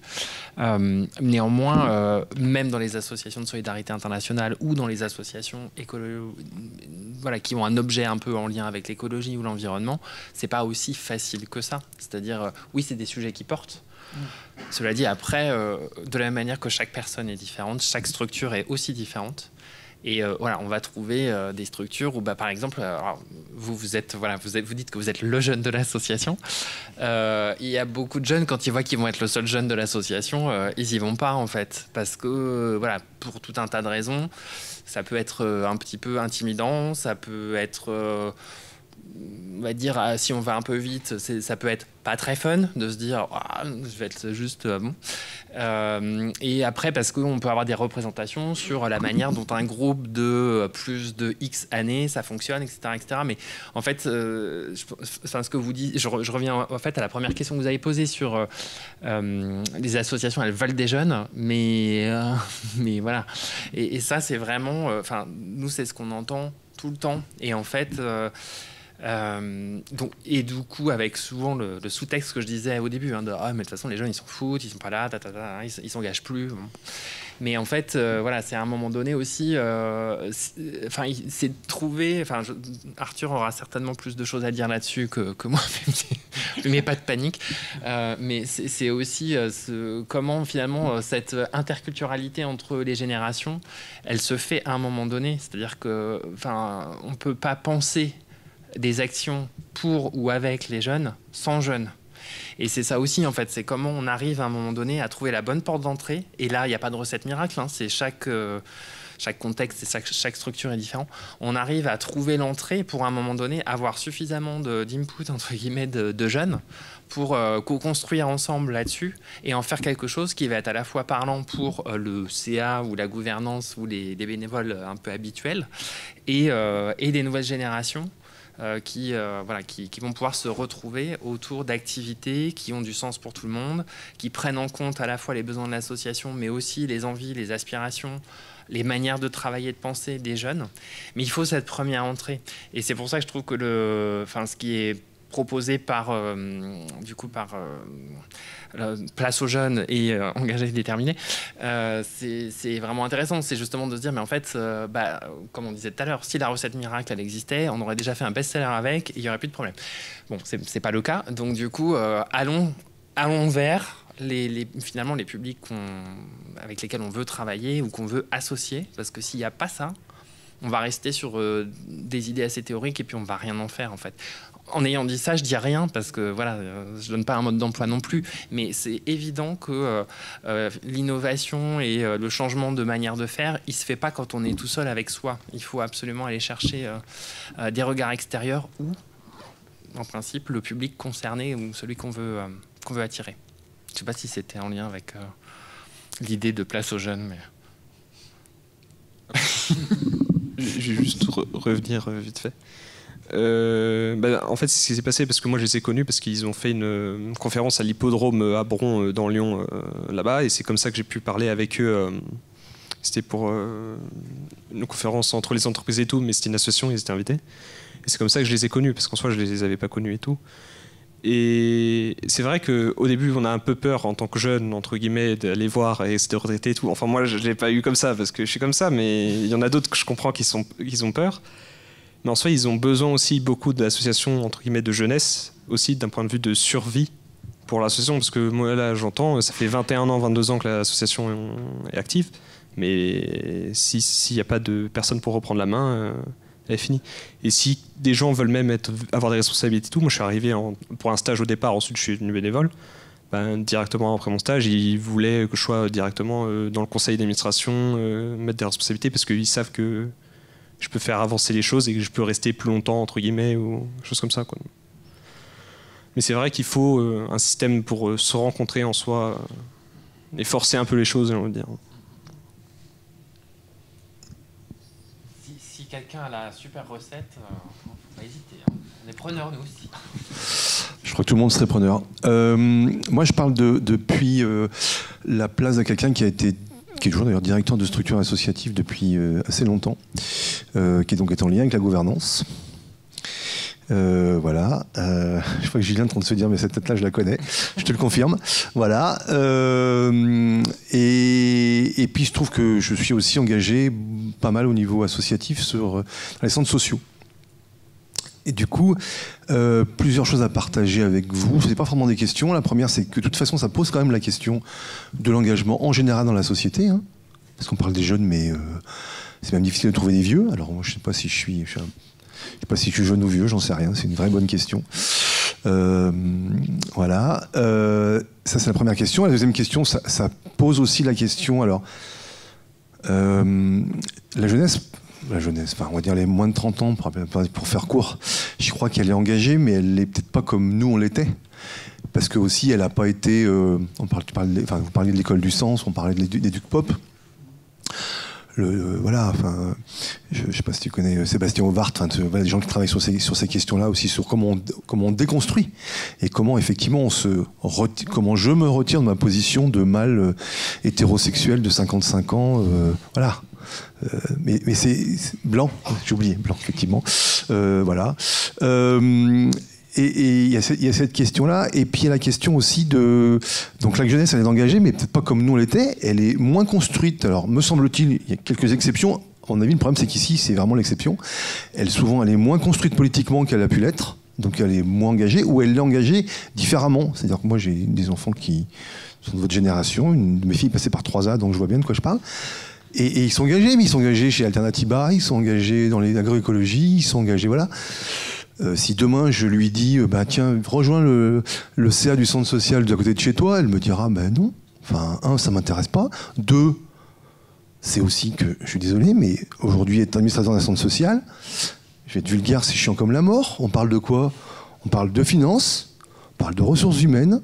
Néanmoins, même dans les associations de solidarité internationale ou dans les associations qui ont un objet un peu en lien avec l'écologie ou l'environnement, c'est pas aussi facile que ça. C'est-à-dire, oui, c'est des sujets qui portent. Cela dit, après, de la même manière que chaque personne est différente, chaque structure est aussi différente. Et voilà, on va trouver des structures où, par exemple, vous dites que vous êtes le jeune de l'association. Il y a beaucoup de jeunes, quand ils voient qu'ils vont être le seul jeune de l'association, ils y vont pas, en fait. Parce que, voilà, pour tout un tas de raisons, ça peut être un petit peu intimidant, ça peut être... on va dire, si on va un peu vite, ça peut être pas très fun de se dire je vais être juste bon. Et après, parce qu'on peut avoir des représentations sur la manière dont un groupe de plus de X années ça fonctionne, etc. Mais en fait, ce que vous dites, je reviens en fait à la première question que vous avez posée sur les associations, elles veulent des jeunes, mais voilà. Et ça, c'est vraiment, nous, c'est ce qu'on entend tout le temps. Et en fait. Et du coup, avec souvent le sous-texte que je disais au début, mais de toute façon, les jeunes, ils s'en foutent, ils sont pas là, ils s'engagent plus. Bon. Mais en fait, voilà, c'est à un moment donné aussi, c'est de trouver. Arthur aura certainement plus de choses à dire là-dessus que moi, mais pas de panique. Mais c'est aussi comment finalement cette interculturalité entre les générations, elle se fait à un moment donné. C'est-à-dire que, on peut pas penser des actions pour ou avec les jeunes sans jeunes. Et c'est ça aussi, en fait, c'est comment on arrive à un moment donné à trouver la bonne porte d'entrée. Et là, il n'y a pas de recette miracle, hein, c'est chaque contexte et chaque structure est différent. On arrive à trouver l'entrée pour, à un moment donné, avoir suffisamment d'input, entre guillemets, de jeunes pour co-construire ensemble là-dessus et en faire quelque chose qui va être à la fois parlant pour le CA ou la gouvernance ou les bénévoles un peu habituels et des nouvelles générations qui vont pouvoir se retrouver autour d'activités qui ont du sens pour tout le monde, qui prennent en compte à la fois les besoins de l'association, mais aussi les envies, les aspirations, les manières de travailler, de penser des jeunes. Mais il faut cette première entrée. Et c'est pour ça que je trouve que ce qui est proposé par Place aux jeunes et engagés et déterminés, c'est vraiment intéressant. C'est justement de se dire, mais en fait, comme on disait tout à l'heure, si la recette miracle, elle existait, on aurait déjà fait un best-seller avec et il n'y aurait plus de problème. Bon, c'est pas le cas. Donc du coup, allons vers finalement les publics avec lesquels on veut travailler ou qu'on veut associer. Parce que s'il n'y a pas ça, on va rester sur des idées assez théoriques et puis on ne va rien en faire, en fait. En ayant dit ça, je dis rien parce que voilà, je donne pas un mode d'emploi non plus, mais c'est évident que l'innovation et le changement de manière de faire, il se fait pas quand on est tout seul avec soi. Il faut absolument aller chercher des regards extérieurs ou, en principe, le public concerné ou celui qu'on veut attirer. Je sais pas si c'était en lien avec l'idée de Place aux jeunes, mais. Je vais juste revenir vite fait. En fait, c'est ce qui s'est passé parce que moi je les ai connus parce qu'ils ont fait une conférence à l'hippodrome à Bron dans Lyon là-bas, et c'est comme ça que j'ai pu parler avec eux. C'était pour une conférence entre les entreprises et tout, mais c'était une association, ils étaient invités. Et c'est comme ça que je les ai connus, parce qu'en soi je les avais pas connus et tout. Et c'est vrai qu'au début on a un peu peur en tant que jeune, entre guillemets, d'aller voir et de retraiter et tout. Enfin moi je l'ai pas eu comme ça parce que je suis comme ça, mais il y en a d'autres que je comprends qui ont peur. Mais en soi, ils ont besoin aussi beaucoup d'associations, entre guillemets, de jeunesse, aussi d'un point de vue de survie pour l'association. Parce que moi, là, j'entends, ça fait 21 ans, 22 ans que l'association est active. Mais s'il n'y a pas de personne pour reprendre la main, elle est finie. Et si des gens veulent même avoir des responsabilités et tout, moi, je suis arrivé pour un stage au départ, ensuite, je suis devenu bénévole. Directement après mon stage, ils voulaient que je sois directement dans le conseil d'administration, mettre des responsabilités, parce qu'ils savent que je peux faire avancer les choses et que je peux rester plus longtemps, entre guillemets, ou choses comme ça, quoi. Mais c'est vrai qu'il faut un système pour se rencontrer en soi et forcer un peu les choses, on va dire. Si quelqu'un a la super recette, faut pas hésiter. Hein. On est preneurs, nous aussi. Je crois que tout le monde serait preneur. Moi, je parle depuis la place de quelqu'un qui est toujours d'ailleurs directeur de structure associative depuis assez longtemps, qui est en lien avec la gouvernance. Voilà. Je crois que Julien est en train de se dire, mais cette tête-là, je la connais. Je te le confirme. Voilà. Et puis, je trouve que je suis aussi engagé pas mal au niveau associatif sur les centres sociaux. Et du coup, plusieurs choses à partager avec vous. Ce n'est pas vraiment des questions. La première, c'est que de toute façon, ça pose quand même la question de l'engagement en général dans la société. Hein, parce qu'on parle des jeunes, mais c'est même difficile de trouver des vieux. Alors, moi, je ne sais pas si je suis jeune ou vieux, j'en sais rien. C'est une vraie bonne question. Voilà. Ça, c'est la première question. La deuxième question, ça pose aussi la question. Alors, la jeunesse, enfin, on va dire les moins de 30 ans, pour faire court, je crois qu'elle est engagée, mais elle n'est peut-être pas comme nous on l'était. Parce que aussi, elle n'a pas été... vous parliez de l'école du sens, on parlait d'Éduc Pop. Voilà, enfin, je ne sais pas si tu connais Sébastien Auvart, des gens qui travaillent sur ces questions-là aussi, sur comment on déconstruit et comment effectivement comment je me retire de ma position de mâle hétérosexuel de 55 ans, voilà. Mais c'est blanc, j'ai oublié, blanc effectivement, voilà. Et il y a cette question-là, et puis il y a la question aussi donc la jeunesse, elle est engagée, mais peut-être pas comme nous on l'était, elle est moins construite. Alors, me semble-t-il, il y a quelques exceptions. À mon avis, le problème, c'est qu'ici, c'est vraiment l'exception. Elle est moins construite politiquement qu'elle a pu l'être, donc elle est moins engagée, ou elle l'est engagée différemment. C'est-à-dire que moi, j'ai des enfants qui sont de votre génération, une de mes filles est passée par 3A, donc je vois bien de quoi je parle. Et ils sont engagés, mais ils sont engagés chez Alternatiba, ils sont engagés dans l'agroécologie, ils sont engagés, voilà. Si demain je lui dis tiens, rejoins le CA du centre social d'à côté de chez toi, elle me dira non. Enfin, un, ça m'intéresse pas. Deux, c'est aussi que, je suis désolé, mais aujourd'hui être administrateur d'un centre social, je vais être vulgaire, c'est chiant comme la mort. On parle de quoi? On parle de finances, on parle de ressources humaines,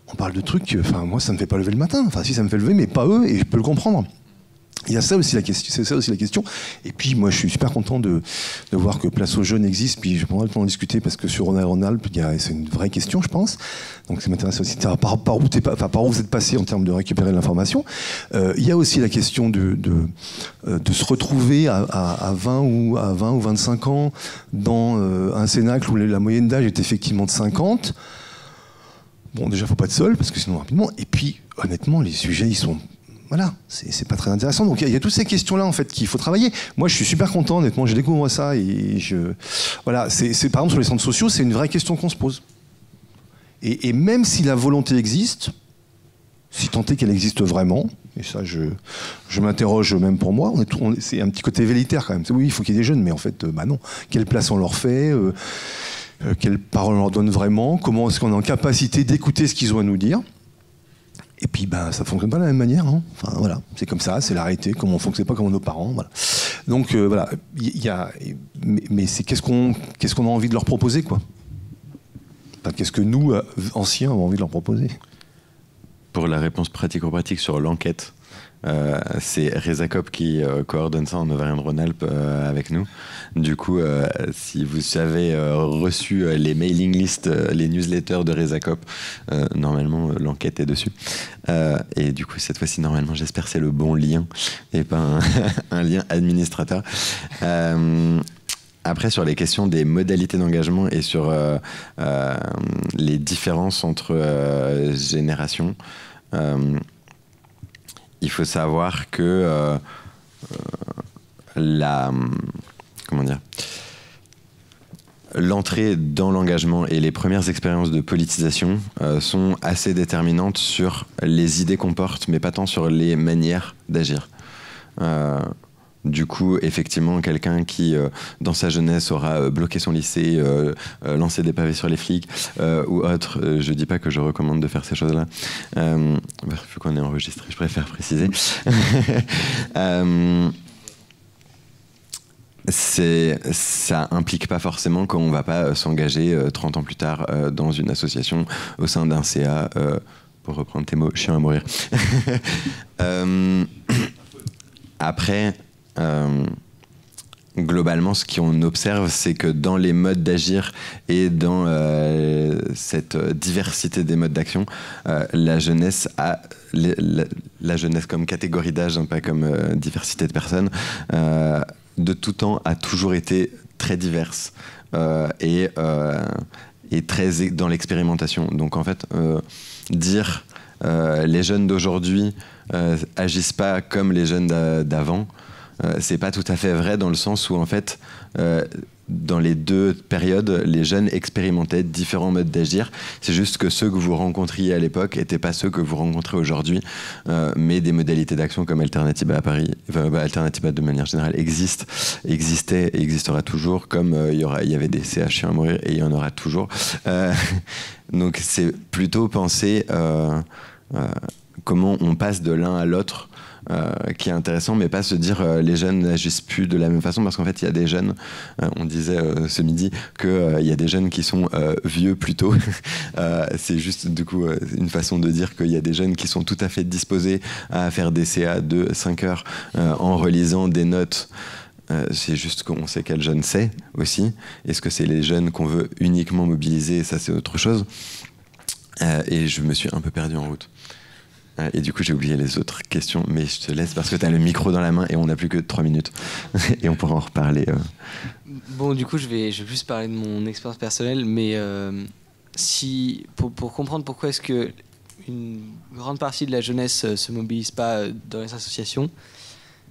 on parle de trucs, moi ça me fait pas lever le matin. Enfin si, ça me fait lever, mais pas eux, et je peux le comprendre. Il y a ça aussi la question, c'est ça aussi la question. Et puis moi je suis super content de voir que Place aux Jeunes existe, puis je prendrai le temps d'en discuter parce que sur Rhône-Alpes, c'est une vraie question je pense. Donc ça m'intéresse aussi par où vous êtes passé en termes de récupérer de l'information. Il y a aussi la question de se retrouver à 20 ou 25 ans dans un cénacle où la moyenne d'âge est effectivement de 50. Bon, déjà, faut pas être seul, parce que sinon, rapidement. Et puis, honnêtement, les sujets, ils sont... Voilà, c'est pas très intéressant. Donc, il y a toutes ces questions-là, en fait, qu'il faut travailler. Moi, je suis super content, honnêtement, je découvre ça. Et voilà, par exemple, sur les centres sociaux, c'est une vraie question qu'on se pose. Et même si la volonté existe, si tant est qu'elle existe vraiment, et ça, je m'interroge même pour moi, c'est un petit côté vélitaire, quand même. Oui, il faut qu'il y ait des jeunes, mais en fait, non. Quelle place on leur fait quelles paroles on leur donne vraiment, comment est-ce qu'on est en capacité d'écouter ce qu'ils ont à nous dire. Et puis ça fonctionne pas de la même manière. Hein. Enfin voilà, c'est comme ça, c'est la réalité, comme on fonctionne pas comme nos parents. Voilà. Donc voilà, mais c'est qu'est-ce qu'on a envie de leur proposer, quoi. Enfin, qu'est-ce que nous, anciens, avons envie de leur proposer. Pour la réponse pratico-pratique sur l'enquête, c'est Rezakop qui coordonne ça en Auvergne-Rhône-Alpes avec nous. Du coup, si vous avez reçu les mailing lists, les newsletters de Rezakop, normalement l'enquête est dessus. Et du coup, cette fois-ci, normalement, j'espère que c'est le bon lien et pas un lien administrateur. Après, sur les questions des modalités d'engagement et sur les différences entre générations, il faut savoir que l'entrée dans l'engagement et les premières expériences de politisation sont assez déterminantes sur les idées qu'on porte, mais pas tant sur les manières d'agir. Du coup, effectivement, quelqu'un qui, dans sa jeunesse, aura bloqué son lycée, lancé des pavés sur les flics ou autre, je dis pas que je recommande de faire ces choses-là. Vu qu'on est enregistré, je préfère préciser. Ça implique pas forcément qu'on va pas s'engager 30 ans plus tard dans une association au sein d'un CA, pour reprendre tes mots, chien à mourir. Après... globalement, ce qu'on observe, c'est que dans les modes d'agir et dans cette diversité des modes d'action, la jeunesse la jeunesse comme catégorie d'âge, pas comme diversité de personnes, de tout temps a toujours été très diverse et très dans l'expérimentation. Donc en fait, dire les jeunes d'aujourd'hui agissent pas comme les jeunes d'avant, c'est pas tout à fait vrai dans le sens où en fait dans les deux périodes les jeunes expérimentaient différents modes d'agir. C'est juste que ceux que vous rencontriez à l'époque n'étaient pas ceux que vous rencontrez aujourd'hui, mais des modalités d'action comme Alternativa à Paris, Alternativa de manière générale existaient et existera toujours, comme il y avait des CH à mourir et il y en aura toujours. Donc c'est plutôt penser comment on passe de l'un à l'autre qui est intéressant, mais pas se dire les jeunes n'agissent plus de la même façon, parce qu'en fait il y a des jeunes, on disait ce midi qu'il y a des jeunes qui sont vieux plutôt. C'est juste du coup une façon de dire qu'il y a des jeunes qui sont tout à fait disposés à faire des CA de 5 heures en relisant des notes. C'est juste qu'on sait quel jeune c'est aussi. Est-ce que c'est les jeunes qu'on veut uniquement mobiliser? Ça c'est autre chose. Et je me suis un peu perdu en route. Et du coup, j'ai oublié les autres questions, mais je te laisse parce que tu as le micro dans la main et on n'a plus que 3 minutes. Et on pourra en reparler. Bon, du coup, je vais plus parler de mon expérience personnelle, mais pour comprendre pourquoi est-ce que une grande partie de la jeunesse se mobilise pas dans les associations,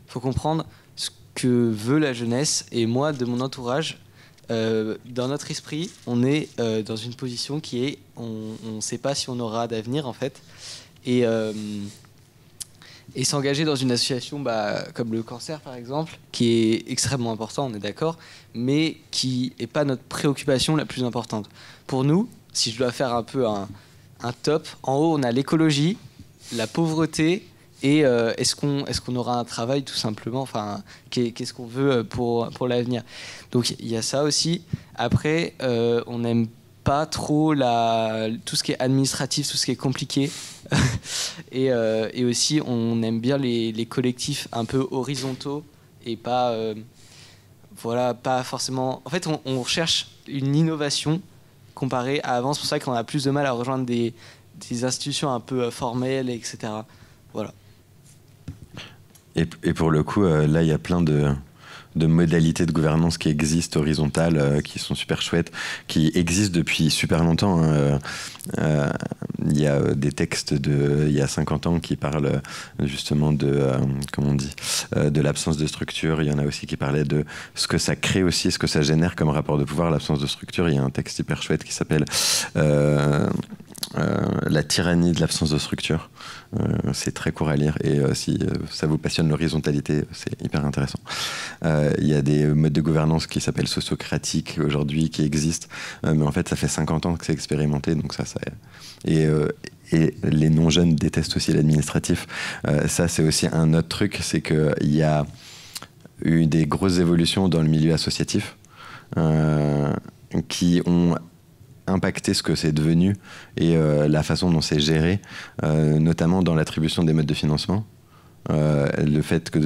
il faut comprendre ce que veut la jeunesse. Et moi, de mon entourage, dans notre esprit, on est dans une position qui est on ne sait pas si on aura d'avenir, en fait. Et Et s'engager dans une association comme le cancer, par exemple, qui est extrêmement important, on est d'accord, mais qui n'est pas notre préoccupation la plus importante. Pour nous, si je dois faire un peu un top, en haut, on a l'écologie, la pauvreté et est-ce qu'on aura un travail, tout simplement, enfin, qu'est-ce qu'on veut pour l'avenir. Donc, il y a ça aussi. Après, on n'aime pas trop tout ce qui est administratif, tout ce qui est compliqué. et aussi, on aime bien les collectifs un peu horizontaux et pas forcément... En fait, on cherche une innovation comparée à avant. C'est pour ça qu'on a plus de mal à rejoindre des institutions un peu formelles, etc. Voilà. Et pour le coup, là, il y a plein de modalités de gouvernance qui existent, horizontales, qui sont super chouettes, qui existent depuis super longtemps. Il y a des textes il y a 50 ans qui parlent justement de l'absence de structure. Il y en a aussi qui parlaient de ce que ça crée aussi, ce que ça génère comme rapport de pouvoir, l'absence de structure. Il y a un texte hyper chouette qui s'appelle La tyrannie de l'absence de structure. C'est très court à lire et si ça vous passionne l'horizontalité, c'est hyper intéressant. Il y a des modes de gouvernance qui s'appellent sociocratiques aujourd'hui, qui existent, mais en fait ça fait 50 ans que c'est expérimenté, donc ça et les non-jeunes détestent aussi l'administratif. Ça c'est aussi un autre truc, c'est qu'il y a eu des grosses évolutions dans le milieu associatif qui ont impacter ce que c'est devenu et la façon dont c'est géré, notamment dans l'attribution des modes de financement. Le fait que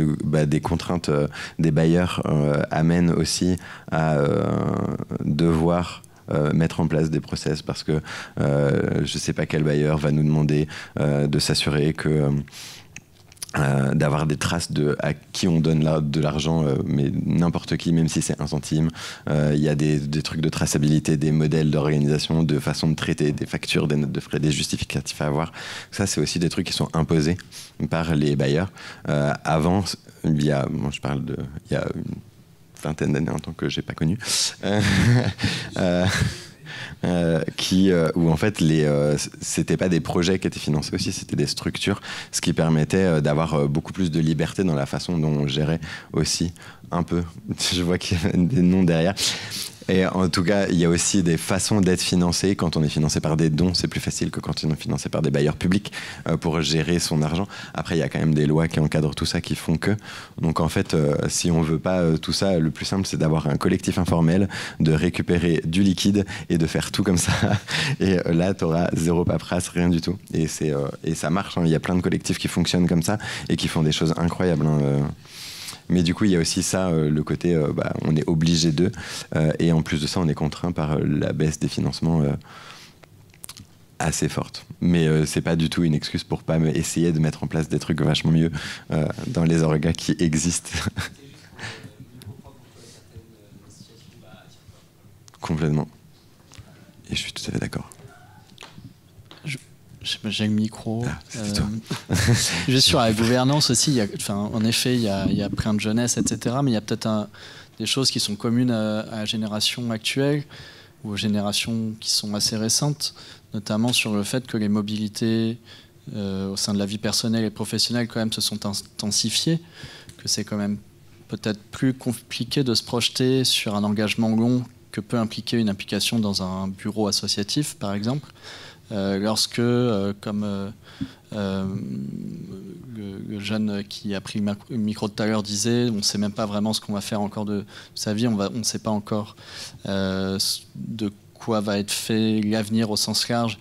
des contraintes des bailleurs amènent aussi à devoir mettre en place des process parce que je ne sais pas quel bailleur va nous demander de s'assurer que d'avoir des traces à qui on donne de l'argent, mais n'importe qui, même si c'est 1 centime. Il y a des trucs de traçabilité, des modèles d'organisation, de façon de traiter, des factures, des notes de frais, des justificatifs à avoir. Ça, c'est aussi des trucs qui sont imposés par les bailleurs. Avant, il y a une vingtaine d'années, en tant que j'ai pas connu, où en fait c'était pas des projets qui étaient financés aussi, c'était des structures, ce qui permettait d'avoir beaucoup plus de liberté dans la façon dont on gérait aussi un peu. Je vois qu'il y a des noms derrière. Et en tout cas, il y a aussi des façons d'être financé. Quand on est financé par des dons, c'est plus facile que quand on est financé par des bailleurs publics pour gérer son argent. Après, il y a quand même des lois qui encadrent tout ça, qui font que. Donc en fait, si on veut pas tout ça, le plus simple, c'est d'avoir un collectif informel, de récupérer du liquide et de faire tout comme ça. Et là, tu auras zéro paperasse, rien du tout. Et ça marche. Il y a plein de collectifs qui fonctionnent comme ça et qui font des choses incroyables. Mais du coup, il y a aussi ça, le côté, on est obligé d'eux. Et en plus de ça, on est contraint par la baisse des financements assez forte. Mais c'est pas du tout une excuse pour pas essayer de mettre en place des trucs vachement mieux dans les orgas qui existent. Complètement. Et je suis tout à fait d'accord. J'ai le micro. Juste sur la gouvernance aussi, en effet, il y a plein de jeunesse, etc. Mais il y a peut-être des choses qui sont communes à la génération actuelle ou aux générations qui sont assez récentes, notamment sur le fait que les mobilités au sein de la vie personnelle et professionnelle quand même se sont intensifiées, que c'est quand même peut-être plus compliqué de se projeter sur un engagement long que peut impliquer une implication dans un bureau associatif, par exemple. Lorsque, comme le jeune qui a pris le micro tout à l'heure disait, on ne sait même pas vraiment ce qu'on va faire encore de sa vie, on ne sait pas encore de quoi va être fait l'avenir au sens large.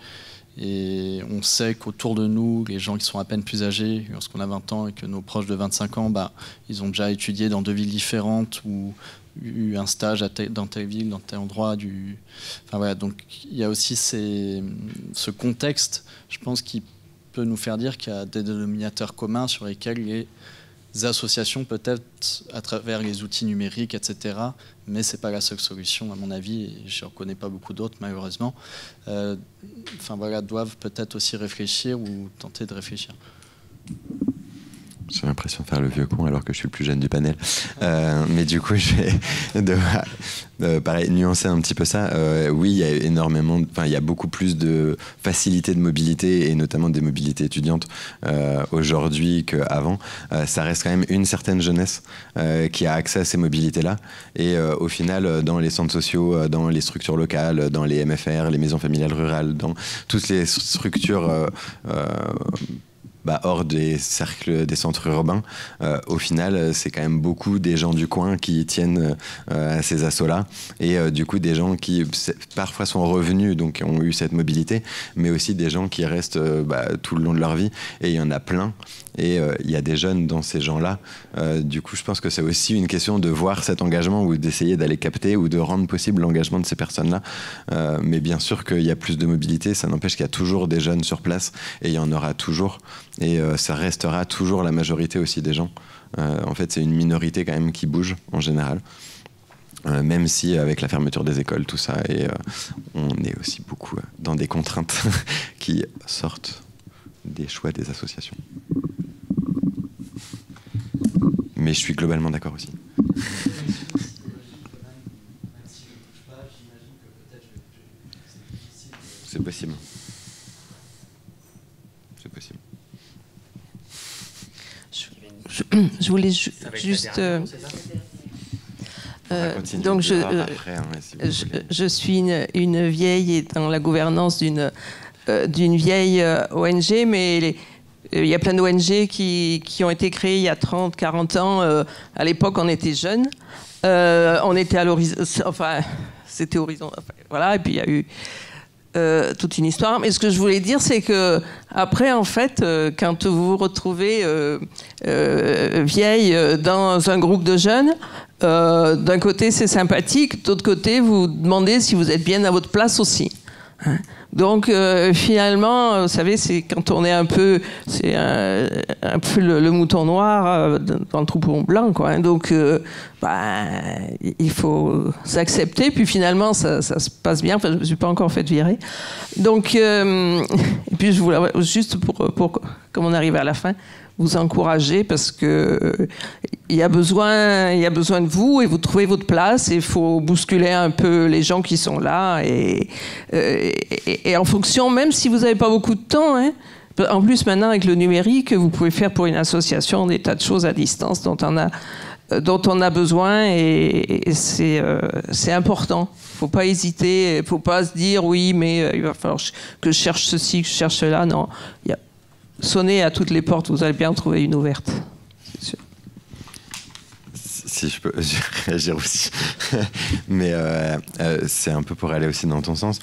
Et on sait qu'autour de nous, les gens qui sont à peine plus âgés, lorsqu'on a 20 ans et que nos proches de 25 ans, ils ont déjà étudié dans 2 villes différentes ou eu un stage dans telle ville, dans tel endroit. Enfin, voilà, donc il y a aussi ce contexte, je pense, qui peut nous faire dire qu'il y a des dénominateurs communs sur lesquels les associations, peut-être à travers les outils numériques, etc., mais ce n'est pas la seule solution, à mon avis, et je ne reconnais pas beaucoup d'autres, malheureusement, doivent peut-être aussi réfléchir ou tenter de réfléchir. j'ai l'impression de faire le vieux con alors que je suis le plus jeune du panel. Mais du coup, je vais devoir, pareil, nuancer un petit peu ça. Oui, il y a énormément, il y a beaucoup plus de facilité de mobilité et notamment des mobilités étudiantes aujourd'hui qu'avant. Ça reste quand même une certaine jeunesse qui a accès à ces mobilités-là. Et au final, dans les centres sociaux, dans les structures locales, dans les MFR, les maisons familiales rurales, dans toutes les structures hors des cercles des centres urbains, au final, c'est quand même beaucoup des gens du coin qui tiennent à ces assos-là, et du coup des gens qui parfois sont revenus, donc ont eu cette mobilité, mais aussi des gens qui restent tout le long de leur vie, et il y en a plein. Et il y a des jeunes dans ces gens-là. Du coup, je pense que c'est aussi une question de voir cet engagement ou d'essayer d'aller capter ou de rendre possible l'engagement de ces personnes-là. Mais bien sûr qu'il y a plus de mobilité, ça n'empêche qu'il y a toujours des jeunes sur place et il y en aura toujours. Et ça restera toujours la majorité aussi des gens. En fait, c'est une minorité quand même qui bouge en général. Même si avec la fermeture des écoles, tout ça, et on est aussi beaucoup dans des contraintes qui sortent des choix des associations. Mais je suis globalement d'accord aussi. C'est possible. C'est possible. Je voulais juste... donc je suis une vieille et dans la gouvernance d'une vieille ONG, mais il y a plein d'ONG qui ont été créées il y a 30, 40 ans. À l'époque, on était jeunes. On était à l'horizon... Enfin, c'était horizon... Enfin, voilà, et puis il y a eu toute une histoire. Mais ce que je voulais dire, c'est que après, en fait, quand vous vous retrouvez vieille dans un groupe de jeunes, d'un côté, c'est sympathique. D'autre côté, vous demandez si vous êtes bien à votre place aussi. Hein. Donc finalement, vous savez, c'est quand on est un peu le mouton noir dans le troupeau blanc, quoi. Hein. Donc il faut s'accepter. Puis finalement, ça se passe bien. Enfin, je me suis pas encore fait virer. Donc et puis je voulais juste pour comme on arrive à la fin, vous encourager parce que il y a besoin de vous et vous trouvez votre place et il faut bousculer un peu les gens qui sont là et en fonction, même si vous n'avez pas beaucoup de temps, hein, en plus maintenant avec le numérique, vous pouvez faire pour une association des tas de choses à distance dont on a besoin et c'est important. Il ne faut pas hésiter, il ne faut pas se dire oui mais il va falloir que je cherche ceci, que je cherche cela. Non, sonnez à toutes les portes, vous allez bien trouver une ouverte. C'est sûr. Si je peux réagir aussi. Mais c'est un peu pour aller aussi dans ton sens.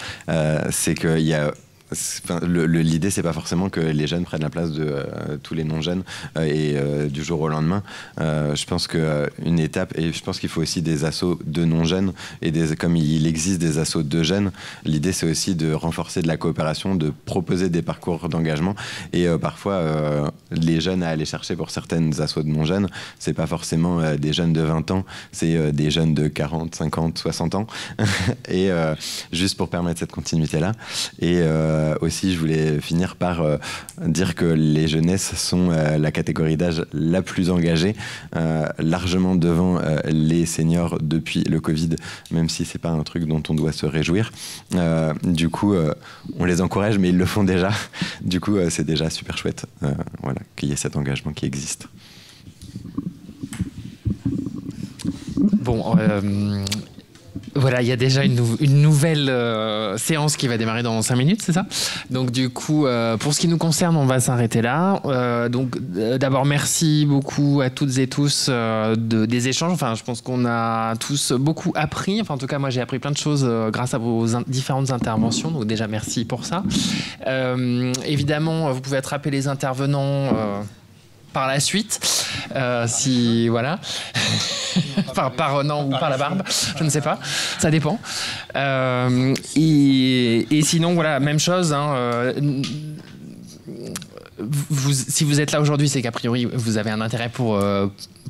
C'est qu'il y a... L'idée, c'est pas forcément que les jeunes prennent la place de tous les non-jeunes et du jour au lendemain. Je pense qu'une étape, et je pense qu'il faut aussi des assos de non-jeunes, et comme il existe des assos de jeunes, l'idée c'est aussi de renforcer de la coopération, de proposer des parcours d'engagement. Et parfois, les jeunes à aller chercher pour certaines assos de non-jeunes, c'est pas forcément des jeunes de 20 ans, c'est des jeunes de 40, 50, 60 ans. Et juste pour permettre cette continuité-là. Et aussi, je voulais finir par dire que les jeunesses sont la catégorie d'âge la plus engagée, largement devant les seniors depuis le Covid, même si c'est pas un truc dont on doit se réjouir. Du coup, on les encourage, mais ils le font déjà. Du coup, c'est déjà super chouette, voilà, qu'il y ait cet engagement qui existe. Bon, voilà, il y a déjà une nouvelle séance qui va démarrer dans 5 minutes, c'est ça? Donc du coup, pour ce qui nous concerne, on va s'arrêter là. D'abord, merci beaucoup à toutes et tous des échanges. Enfin, je pense qu'on a tous beaucoup appris. Enfin, en tout cas, moi, j'ai appris plein de choses grâce à vos différentes interventions. Donc déjà, merci pour ça. Évidemment, vous pouvez attraper les intervenants par la suite, si voilà, par non ou par la barbe, je ne sais pas, ça dépend. Et sinon voilà, même chose. Hein, si vous êtes là aujourd'hui, c'est qu'a priori vous avez un intérêt pour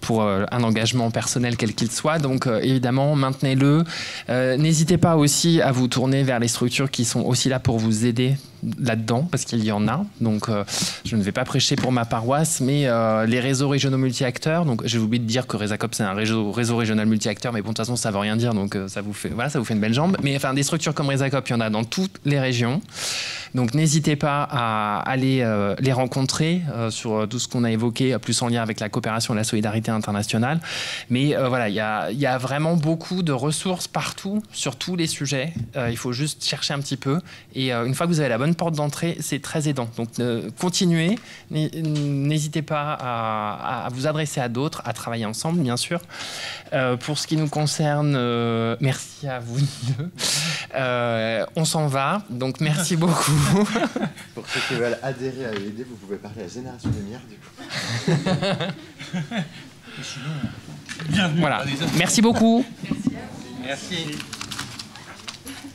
pour un engagement personnel quel qu'il soit. Donc évidemment, maintenez-le. N'hésitez pas aussi à vous tourner vers les structures qui sont aussi là pour vous aider là-dedans, parce qu'il y en a. Donc je ne vais pas prêcher pour ma paroisse, mais les réseaux régionaux multi-acteurs, donc j'ai oublié de dire que RESACOP c'est un réseau régional multi-acteurs, mais bon, de toute façon ça ne veut rien dire, donc ça vous fait une belle jambe. Mais enfin, des structures comme RESACOP, il y en a dans toutes les régions. Donc n'hésitez pas à aller les rencontrer sur tout ce qu'on a évoqué, plus en lien avec la coopération et la solidarité internationale. Mais voilà, il y a vraiment beaucoup de ressources partout, sur tous les sujets. Il faut juste chercher un petit peu. Et une fois que vous avez la bonne porte d'entrée, c'est très aidant. Donc continuez, n'hésitez pas à vous adresser à d'autres, à travailler ensemble, bien sûr. Pour ce qui nous concerne, merci à vous deux. On s'en va, donc merci beaucoup. Pour ceux qui veulent adhérer à l'idée, vous pouvez parler à Génération Lumière, du coup. Voilà, merci beaucoup. Merci.